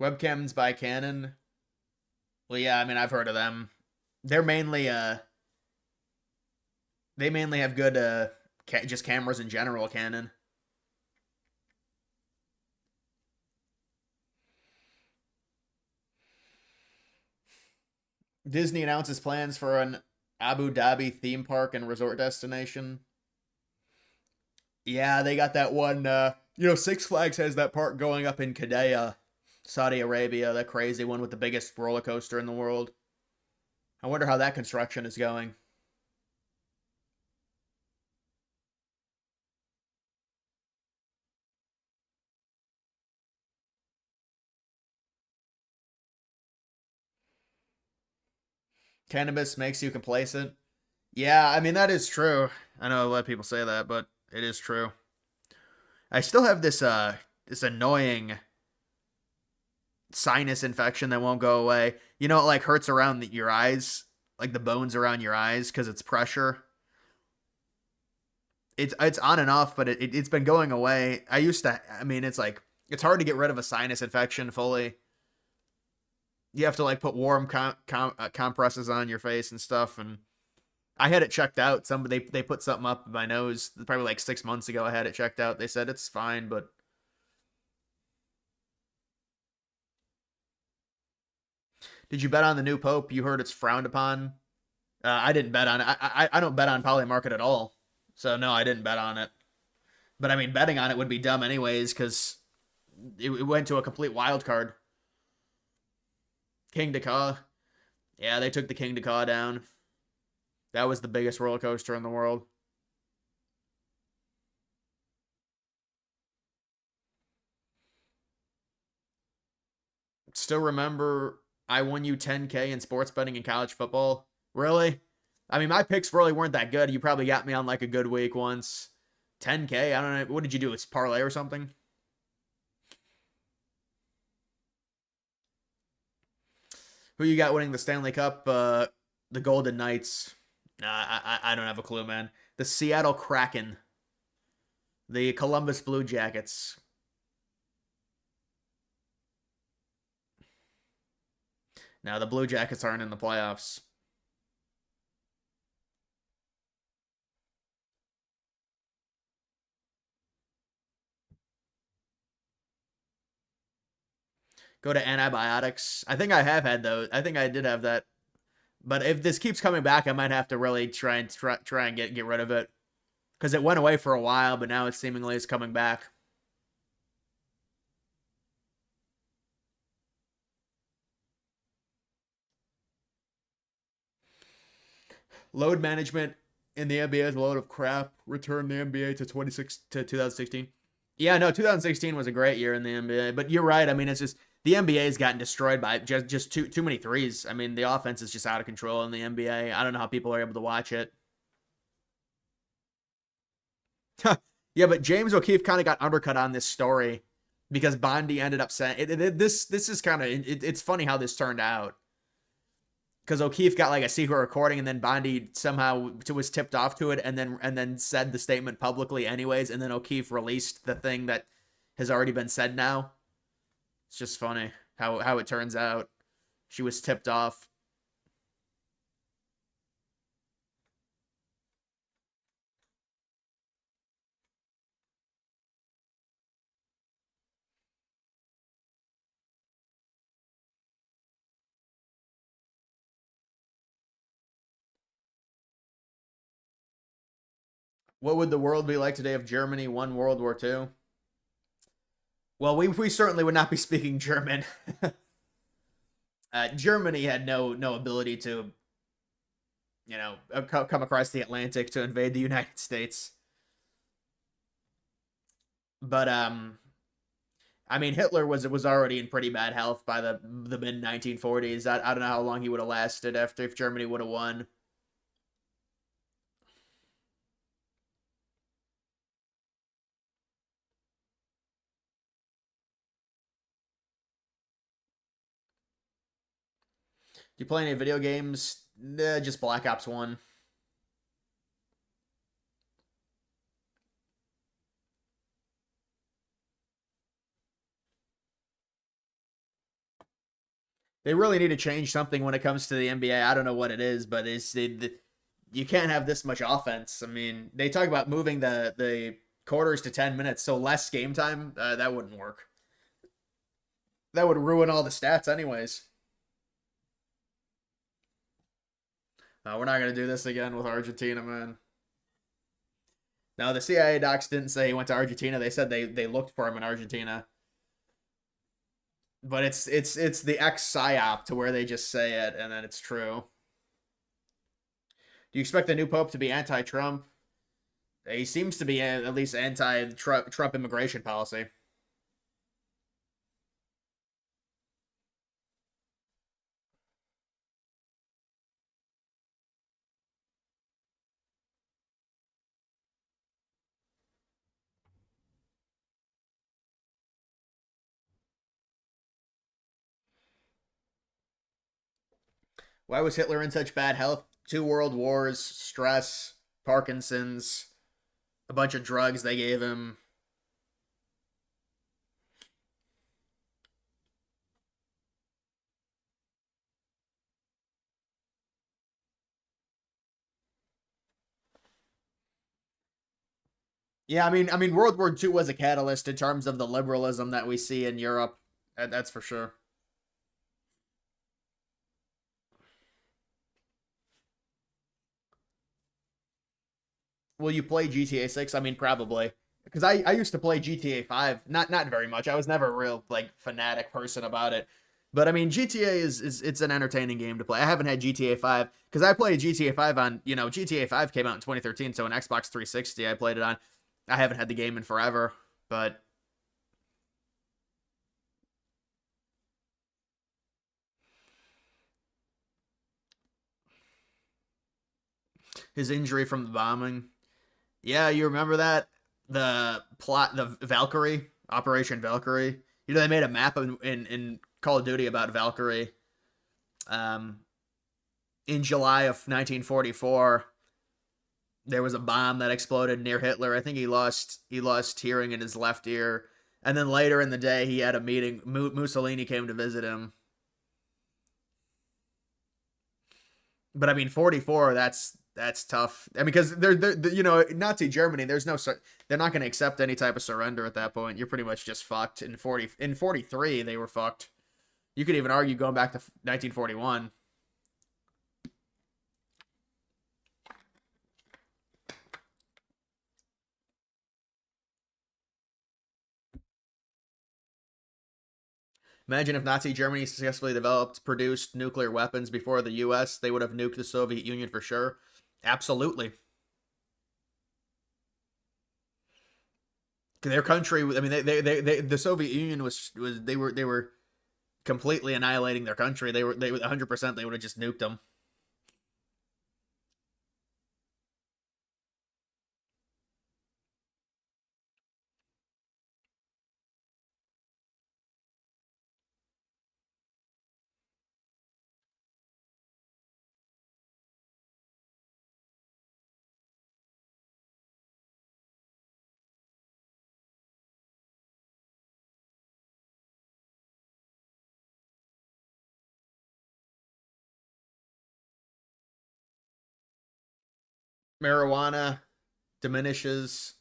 Webcams by Canon. Well, yeah, I mean, I've heard of them. They're mainly they mainly have good just cameras in general, Canon. Disney announces plans for an Abu Dhabi theme park and resort destination. Yeah, they got that one. You know, Six Flags has that park going up in Qiddiya, Saudi Arabia, that crazy one with the biggest roller coaster in the world. I wonder how that construction is going. Cannabis makes you complacent. Yeah, I mean, that is true. I know a lot of people say that, but it is true. I still have this annoying sinus infection that won't go away. You know, it like hurts around your eyes, like the bones around your eyes because it's pressure. It's on and off, but it's been going away. I mean, it's like, it's hard to get rid of a sinus infection fully. You have to like put warm compresses on your face and stuff, and I had it checked out. They put something up my nose probably like 6 months ago. I had it checked out. They said it's fine, but did you bet on the new pope? You heard it's frowned upon. I didn't bet on it. I don't bet on Poly Market at all. So no, I didn't bet on it. But I mean, betting on it would be dumb anyways because it went to a complete wild card. King Dakar. Yeah, they took the King Dakar down. That was the biggest roller coaster in the world. Still remember I won you 10K in sports betting in college football? Really? I mean, my picks really weren't that good. You probably got me on like a good week once. 10K? I don't know. What did you do? It's parlay or something? Who you got winning the Stanley Cup? The Golden Knights. I don't have a clue, man. The Seattle Kraken. The Columbus Blue Jackets. Now, the Blue Jackets aren't in the playoffs. Go to antibiotics. I think I have had those. I think I did have that. But if this keeps coming back, I might have to really try and get rid of it. Because it went away for a while, but now it seemingly is coming back. Load management in the NBA is a load of crap. Return the NBA to 2016. Yeah, no, 2016 was a great year in the NBA. But you're right. I mean, it's just the NBA's gotten destroyed by just too many threes. I mean, the offense is just out of control in the NBA. I don't know how people are able to watch it. Yeah, but James O'Keefe kind of got undercut on this story because Bondi ended up saying this is kind of it's funny how this turned out. Because O'Keefe got like a secret recording, and then Bondi somehow was tipped off to it, and then said the statement publicly anyways, and then O'Keefe released the thing that has already been said now. It's just funny. how it turns out. She was tipped off. What would the world be like today if Germany won World War II? Well, we certainly would not be speaking German. Germany had no ability to, come across the Atlantic to invade the United States. But I mean, Hitler was already in pretty bad health by the mid 1940s. I don't know how long he would have lasted if Germany would have won. Do you play any video games? Just Black Ops 1. They really need to change something when it comes to the NBA. I don't know what it is, but you can't have this much offense. I mean, they talk about moving the quarters to 10 minutes, so less game time. That wouldn't work. That would ruin all the stats anyways. We're not going to do this again with Argentina, man. No, the CIA docs didn't say he went to Argentina. They said they looked for him in Argentina. But it's the ex-psyop to where they just say it and then it's true. Do you expect the new pope to be anti-Trump? He seems to be at least anti-Trump immigration policy. Why was Hitler in such bad health? 2 world wars, stress, Parkinson's, a bunch of drugs they gave him. Yeah, I mean, World War II was a catalyst in terms of the liberalism that we see in Europe. That's for sure. Will you play GTA 6? I mean, probably. Because I used to play GTA 5. Not very much. I was never a real fanatic person about it. But I mean, GTA is it's an entertaining game to play. I haven't had GTA 5 because I played GTA 5 on, GTA 5 came out in 2013, so an Xbox 360 I played it on. I haven't had the game in forever, but his injury from the bombing. Yeah, you remember that? The Valkyrie, Operation Valkyrie. They made a map in Call of Duty about Valkyrie. Um, in July of 1944, there was a bomb that exploded near Hitler. I think he lost hearing in his left ear. And then later in the day, he had a meeting. Mussolini came to visit him. But I mean, 44. That's tough. I mean, because they're Nazi Germany. They're not going to accept any type of surrender at that point. You're pretty much just fucked. In 43, they were fucked. You could even argue going back to 1941. Imagine if Nazi Germany successfully produced nuclear weapons before the U.S. They would have nuked the Soviet Union for sure. Absolutely. Their country, I mean, the Soviet Union they were completely annihilating their country. They 100%. They would have just nuked them. marijuana diminishes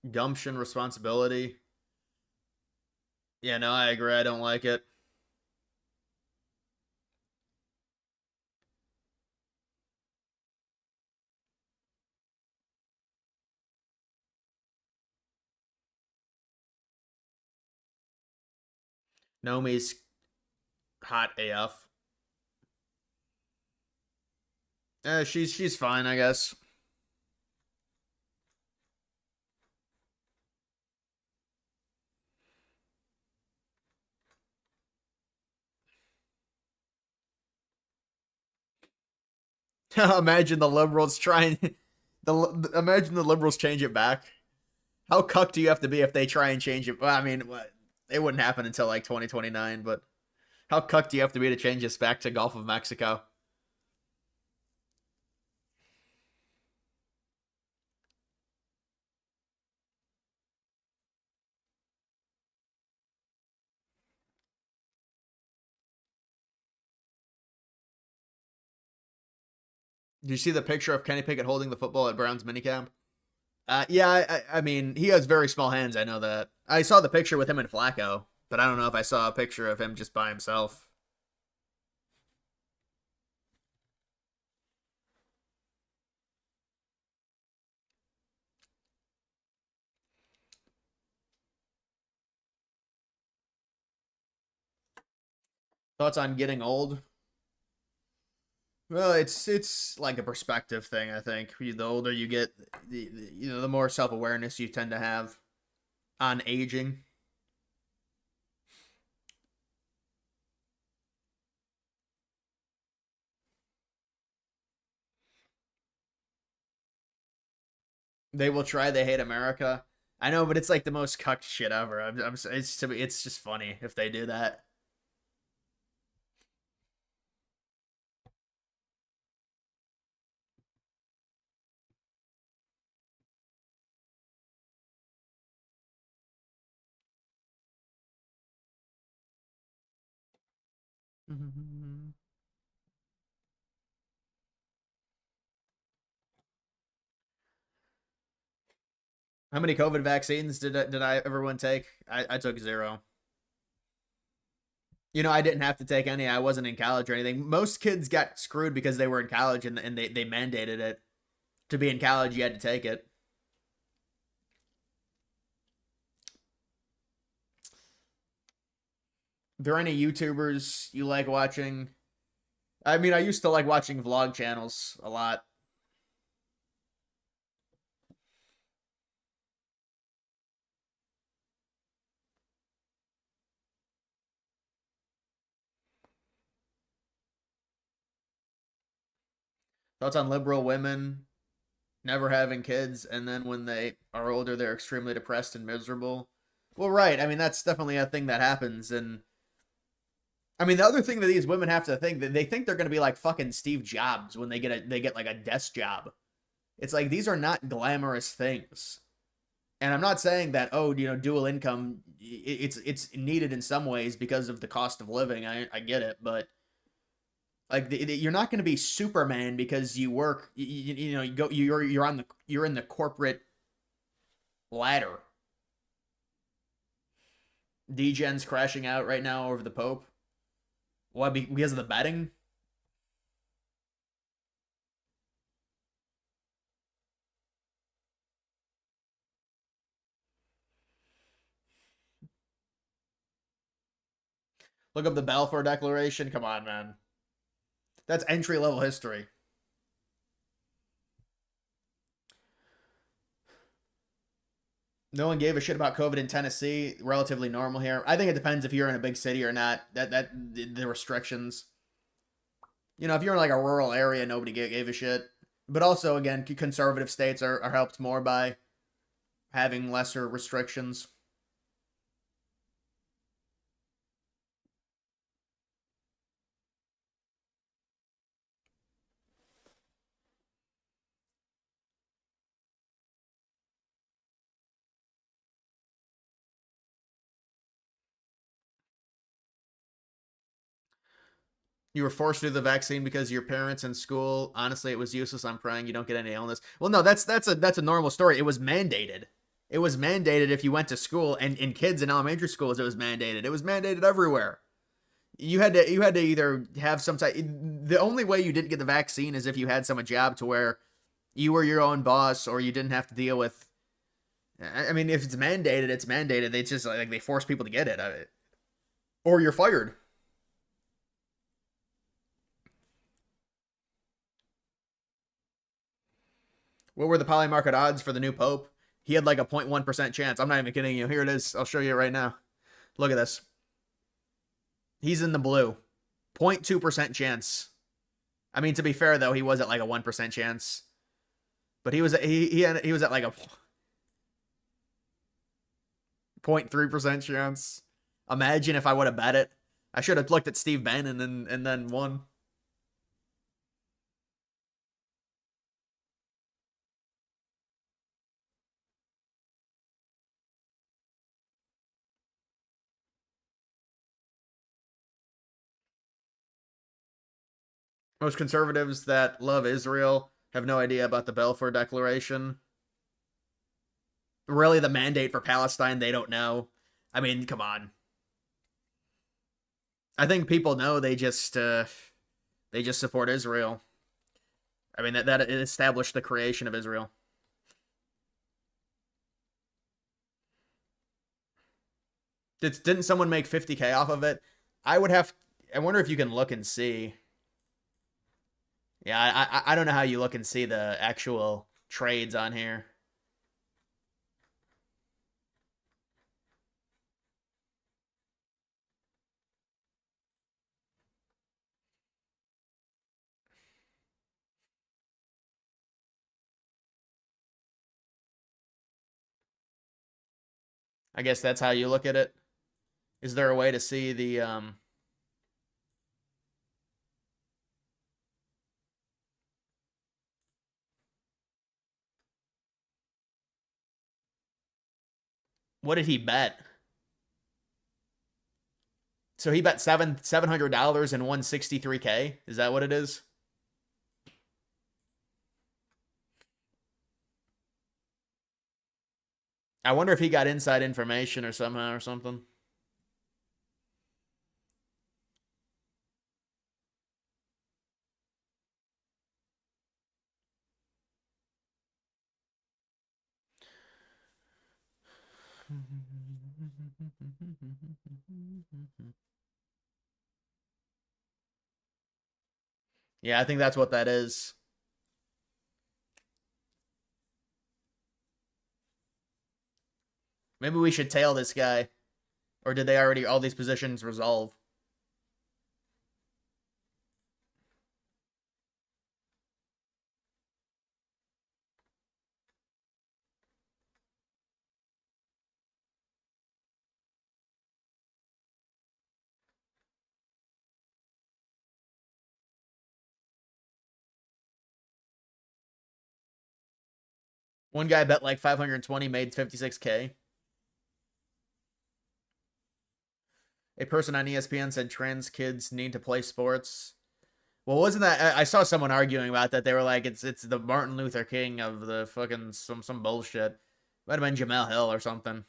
gumption, responsibility. Yeah, no, I agree. I don't like it. Nomi's hot AF. She's fine, I guess. Imagine the liberals trying imagine the liberals change it back. How cucked do you have to be if they try and change it? Well, I mean, it wouldn't happen until like 2029, but how cucked do you have to be to change this back to Gulf of Mexico? Did you see the picture of Kenny Pickett holding the football at Brown's minicamp? Yeah, I mean, he has very small hands. I know that. I saw the picture with him and Flacco, but I don't know if I saw a picture of him just by himself. Thoughts on getting old? Well, it's like a perspective thing. I think the older you get, the more self awareness you tend to have on aging. They will try. They hate America. I know, but it's like the most cucked shit ever. It's just funny if they do that. How many COVID vaccines did I everyone take? I took 0. I didn't have to take any. I wasn't in college or anything. Most kids got screwed because they were in college and they mandated it. To be in college, you had to take it. Are there any YouTubers you like watching? I mean, I used to like watching vlog channels a lot. Thoughts on liberal women never having kids, and then when they are older, they're extremely depressed and miserable. Well, right. I mean, that's definitely a thing that happens. And I mean, the other thing that these women have to think that they think they're going to be like fucking Steve Jobs when they get like a desk job. It's like these are not glamorous things. And I'm not saying that dual income it's needed in some ways because of the cost of living. I get it, but like you're not going to be Superman because you work. You're in the corporate ladder. Degen's crashing out right now over the Pope. Why? Because of the betting? Look up the Balfour Declaration. Come on, man. That's entry level history. No one gave a shit about COVID in Tennessee. Relatively normal here. I think it depends if you're in a big city or not. That the restrictions. If you're in like a rural area, nobody gave a shit. But also, again, conservative states are helped more by having lesser restrictions. You were forced to do the vaccine because your parents in school. Honestly, it was useless. I'm praying you don't get any illness. Well, no, that's a normal story. It was mandated. It was mandated if you went to school, and in kids in elementary schools, it was mandated. It was mandated everywhere. You had to either have some type. The only way you didn't get the vaccine is if you had some job to where you were your own boss, or you didn't have to deal with. I mean, if it's mandated, it's mandated. They just like they force people to get it, or you're fired. What were the poly market odds for the new pope? He had like a 0.1% chance. I'm not even kidding you. Here it is. I'll show you right now. Look at this. He's in the blue. 0.2% chance. I mean, to be fair though, he was at like a 1% chance. But he was at like a 0.3% chance. Imagine if I would have bet it. I should have looked at Steve Bannon and then won. Most conservatives that love Israel have no idea about the Balfour Declaration. Really, the mandate for Palestine, they don't know. I mean, come on. I think people know. They just support Israel. I mean, that established the creation of Israel. Didn't someone make 50K off of it? I wonder if you can look and see. Yeah, I don't know how you look and see the actual trades on here. I guess that's how you look at it. Is there a way to see the what did he bet? So he bet $700 and won 63K. Is that what it is? I wonder if he got inside information or somehow or something. Yeah, I think that's what that is. Maybe we should tail this guy. Or did they already, all these positions resolve? One guy bet like 520, made 56K. A person on ESPN said trans kids need to play sports. Well, wasn't that I saw someone arguing about that? They were like, it's the Martin Luther King of the fucking some bullshit. Might have been Jamel Hill or something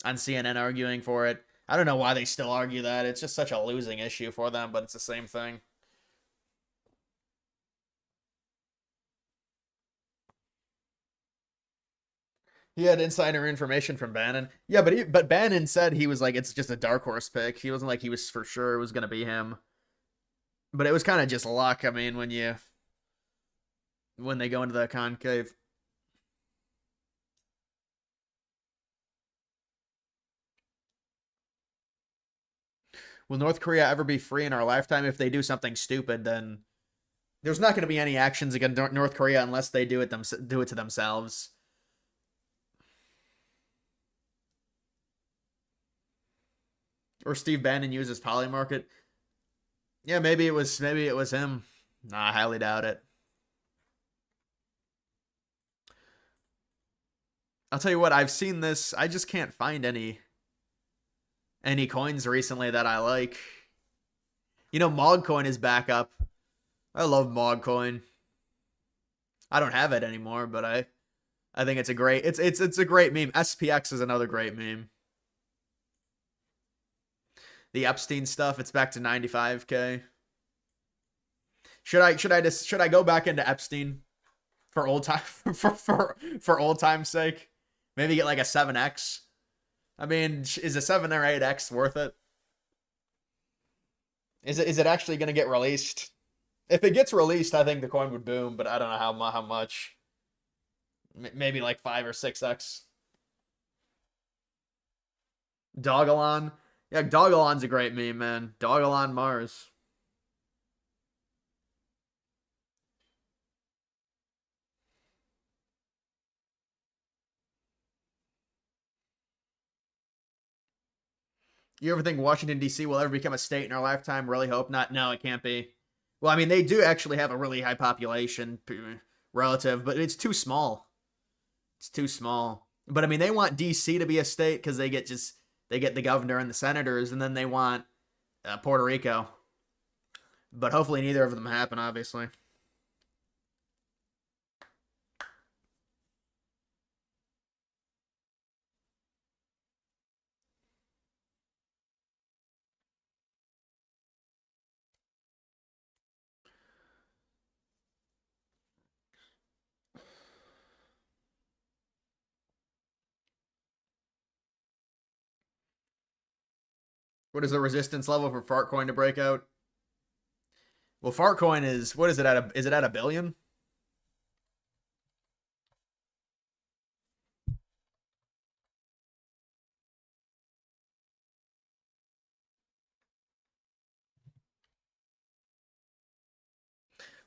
on CNN arguing for it. I don't know why they still argue that. It's just such a losing issue for them, but it's the same thing. He had insider information from Bannon. Yeah, but Bannon said he was like, it's just a dark horse pick. He wasn't like he was for sure it was gonna be him. But it was kind of just luck. I mean, when they go into the conclave. Will North Korea ever be free in our lifetime? If they do something stupid, then there's not going to be any actions against North Korea unless they do it to themselves. Or Steve Bannon uses Polymarket. Yeah, maybe it was him. Nah, I highly doubt it. I'll tell you what, I've seen this. I just can't find any coins recently that I like. You know, Mogcoin is back up. I love Mogcoin. I don't have it anymore, but I think it's a great it's a great meme. SPX is another great meme. The Epstein stuff, it's back to 95K. Should I go back into Epstein for old time for old time's sake? Maybe get like a 7x. I mean, is a 7 or 8x worth it? Is it actually going to get released? If it gets released, I think the coin would boom, but I don't know how much. Maybe like 5 or 6x. Dogalon. Yeah, Dogalon's a great meme, man. Dogalon Mars. You ever think Washington, D.C. will ever become a state in our lifetime? Really hope not. No, it can't be. Well, I mean, they do actually have a really high population relative, but it's too small. It's too small. But I mean, they want D.C. to be a state because they get the governor and the senators, and then they want Puerto Rico. But hopefully neither of them happen, obviously. What is the resistance level for Fartcoin to break out? Well, Fartcoin is, what is it at? Is it at a billion?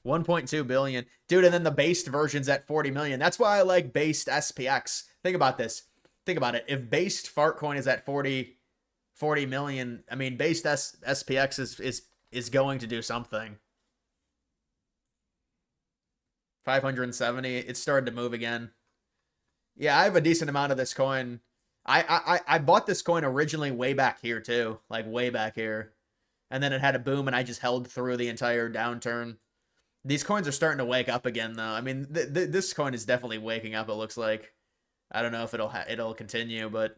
$1.2 billion. Dude, and then the based version's at 40 million. That's why I like based SPX. Think about this. Think about it. If based Fartcoin is at 40 million, I mean, based SPX is going to do something. 570. It's started to move again. Yeah, I have a decent amount of this coin. I bought this coin originally way back here too, like way back here, and then it had a boom, and I just held through the entire downturn. These coins are starting to wake up again, though. I mean, this coin is definitely waking up. It looks like. I don't know if it'll continue, but.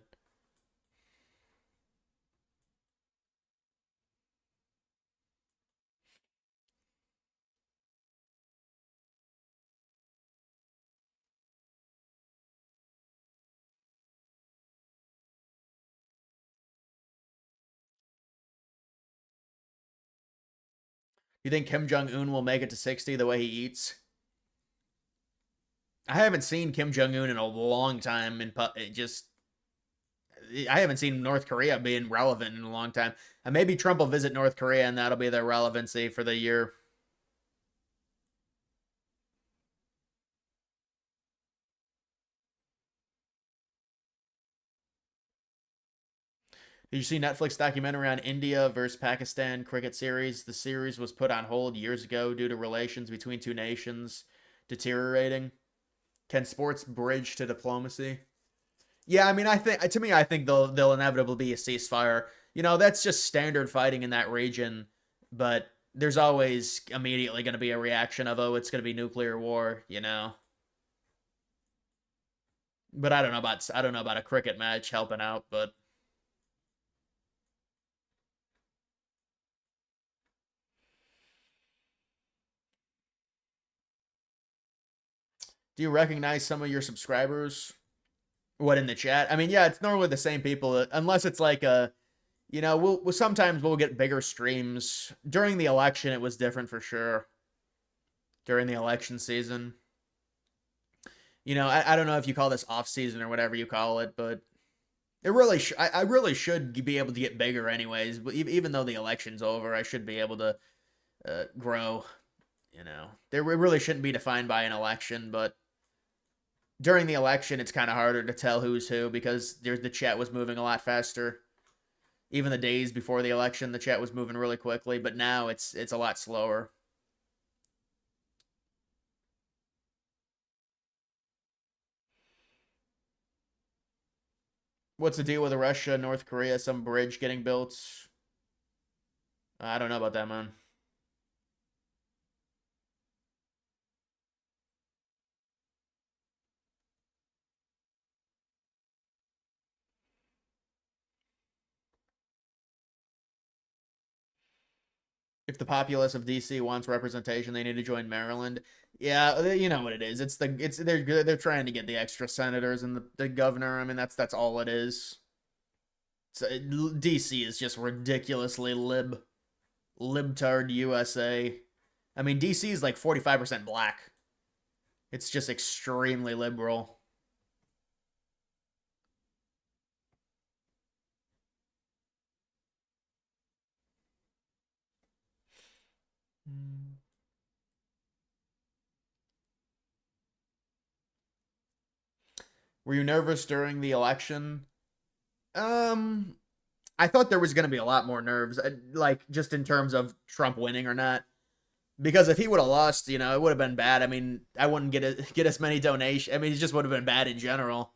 You think Kim Jong-un will make it to 60 the way he eats? I haven't seen Kim Jong-un in a long time. I haven't seen North Korea being relevant in a long time. And maybe Trump will visit North Korea, and that'll be their relevancy for the year. Did you see Netflix documentary on India versus Pakistan cricket series? The series was put on hold years ago due to relations between two nations deteriorating. Can sports bridge to diplomacy? Yeah, I mean, I think they'll inevitably be a ceasefire. You know, that's just standard fighting in that region, but there's always immediately going to be a reaction of, oh, it's going to be nuclear war, you know. But I don't know about a cricket match helping out, but do you recognize some of your subscribers? What, in the chat? I mean, yeah, it's normally the same people, unless it's like a, you know, we'll sometimes we'll get bigger streams. During the election, it was different for sure. During the election season. You know, I don't know if you call this off season or whatever you call it, but it really I really should be able to get bigger anyways. But even though the election's over, I should be able to grow. You know, it really shouldn't be defined by an election, but during the election, it's kind of harder to tell who's who because the chat was moving a lot faster. Even the days before the election, the chat was moving really quickly, but now it's a lot slower. What's the deal with Russia, North Korea, some bridge getting built? I don't know about that, man. If the populace of DC wants representation, they need to join Maryland. Yeah, you know what it is. They're trying to get the extra senators and the governor. I mean, that's all it is. So DC is just ridiculously libtard USA. I mean, DC is like 45% black. It's just extremely liberal. Were you nervous during the election? I thought there was going to be a lot more nerves, like just in terms of Trump winning or not. Because if he would have lost, you know, it would have been bad. I mean, I wouldn't get as many donations. I mean, it just would have been bad in general.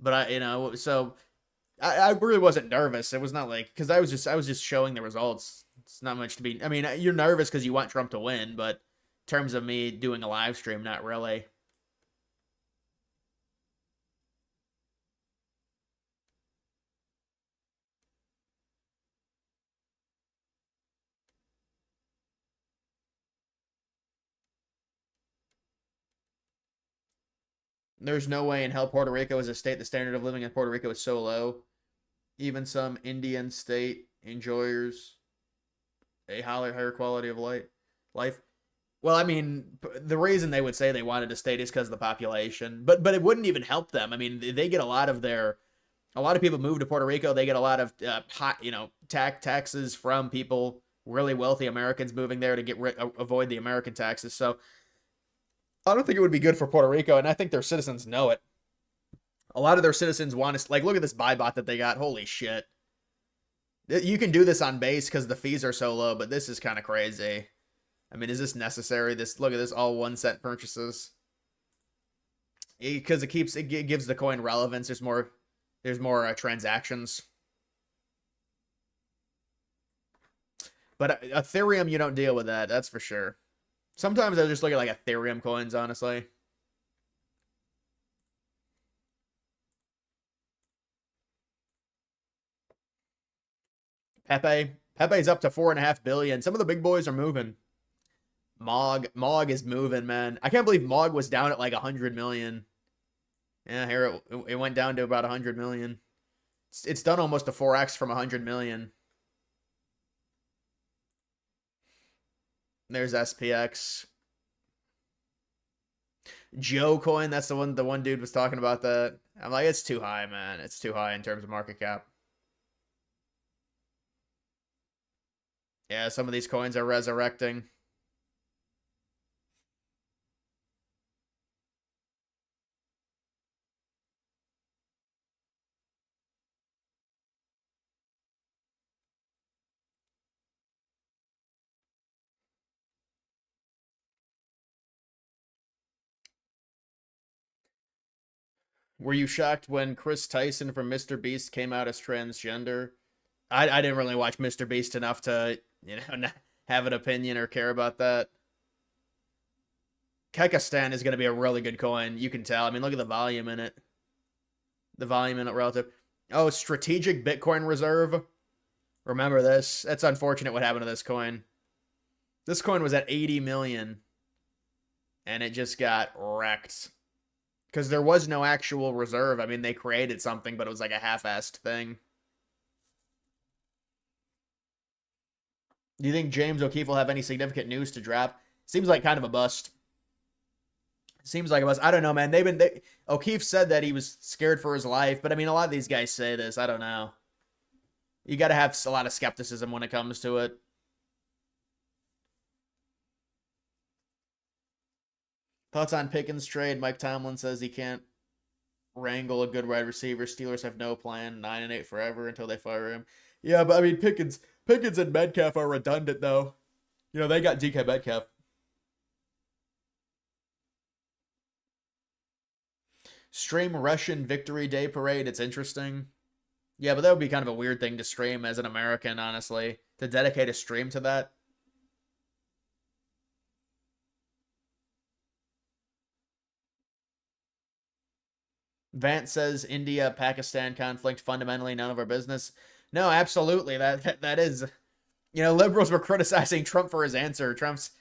But I really wasn't nervous. It was not like because I was just showing the results. It's not much to be. I mean, you're nervous because you want Trump to win, but in terms of me doing a live stream, not really. There's no way in hell Puerto Rico is a state. The standard of living in Puerto Rico is so low. Even some Indian state enjoyers a higher quality of life. Well, I mean, the reason they would say they wanted a state is because of the population, but it wouldn't even help them. I mean, they get a lot of people move to Puerto Rico. They get a lot of taxes from people, really wealthy Americans moving there to avoid the American taxes. So I don't think it would be good for Puerto Rico, and I think their citizens know it. A lot of their citizens want to, like, look at this buy bot that they got. Holy shit. You can do this on base because the fees are so low, but this is kind of crazy. I mean, is this necessary? Look at this, all 1 cent purchases. Because it gives the coin relevance. There's more transactions. But Ethereum, you don't deal with that. That's for sure. Sometimes I just look at like Ethereum coins, honestly. Pepe's up to 4.5 billion. Some of the big boys are moving. Mog is moving, man. I can't believe Mog was down at like 100 million. Yeah, here it went down to about 100 million. It's done almost a 4x from 100 million. There's SPX. Joe coin, that's the one dude was talking about that. I'm like, it's too high, man. It's too high in terms of market cap. Yeah, some of these coins are resurrecting. Were you shocked when Chris Tyson from Mr. Beast came out as transgender? I didn't really watch Mr. Beast enough to, have an opinion or care about that. Kekistan is going to be a really good coin. You can tell. I mean, look at the volume in it. The volume in it relative. Oh, strategic Bitcoin reserve. Remember this. That's unfortunate what happened to this coin. This coin was at 80 million. And it just got wrecked. Because there was no actual reserve. I mean, they created something, but it was like a half-assed thing. Do you think James O'Keefe will have any significant news to drop? Seems like kind of a bust. Seems like a bust. I don't know, man. O'Keefe said that he was scared for his life, but I mean, a lot of these guys say this. I don't know. You got to have a lot of skepticism when it comes to it. Thoughts on Pickens' trade? Mike Tomlin says he can't wrangle a good wide receiver. Steelers have no plan. 9-8 forever until they fire him. Yeah, but I mean, Pickens and Metcalf are redundant, though. They got DK Metcalf. Stream Russian Victory Day Parade. It's interesting. Yeah, but that would be kind of a weird thing to stream as an American, honestly. To dedicate a stream to that. Vance says India-Pakistan conflict, fundamentally none of our business. No, absolutely. That is... You know, liberals were criticizing Trump for his answer. It's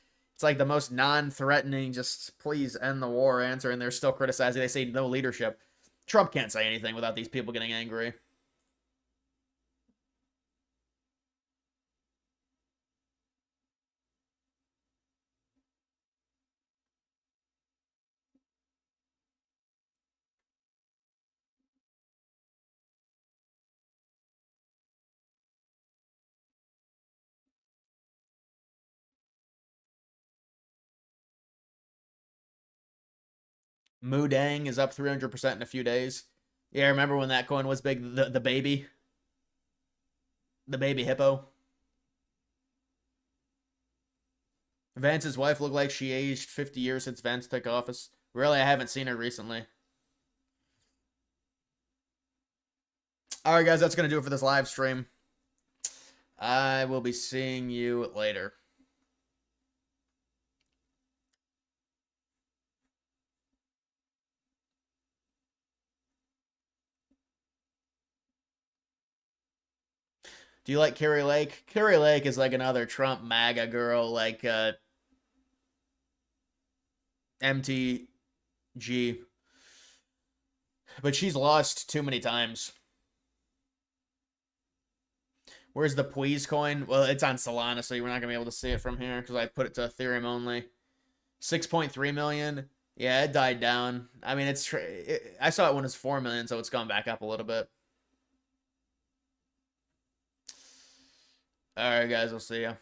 like the most non-threatening, just please end the war answer, and they're still criticizing. They say no leadership. Trump can't say anything without these people getting angry. Mudang is up 300% in a few days. Yeah, remember when that coin was big? The baby? The baby hippo? Vance's wife looked like she aged 50 years since Vance took office. Really, I haven't seen her recently. Alright, guys, that's going to do it for this live stream. I will be seeing you later. Do you like Carrie Lake? Carrie Lake is like another Trump MAGA girl, like MTG. But she's lost too many times. Where's the Please coin? Well, it's on Solana, so you're not going to be able to see it from here because I put it to Ethereum only. 6.3 million. Yeah, it died down. I mean, I saw it when it was 4 million, so it's gone back up a little bit. All right, guys, I'll see ya.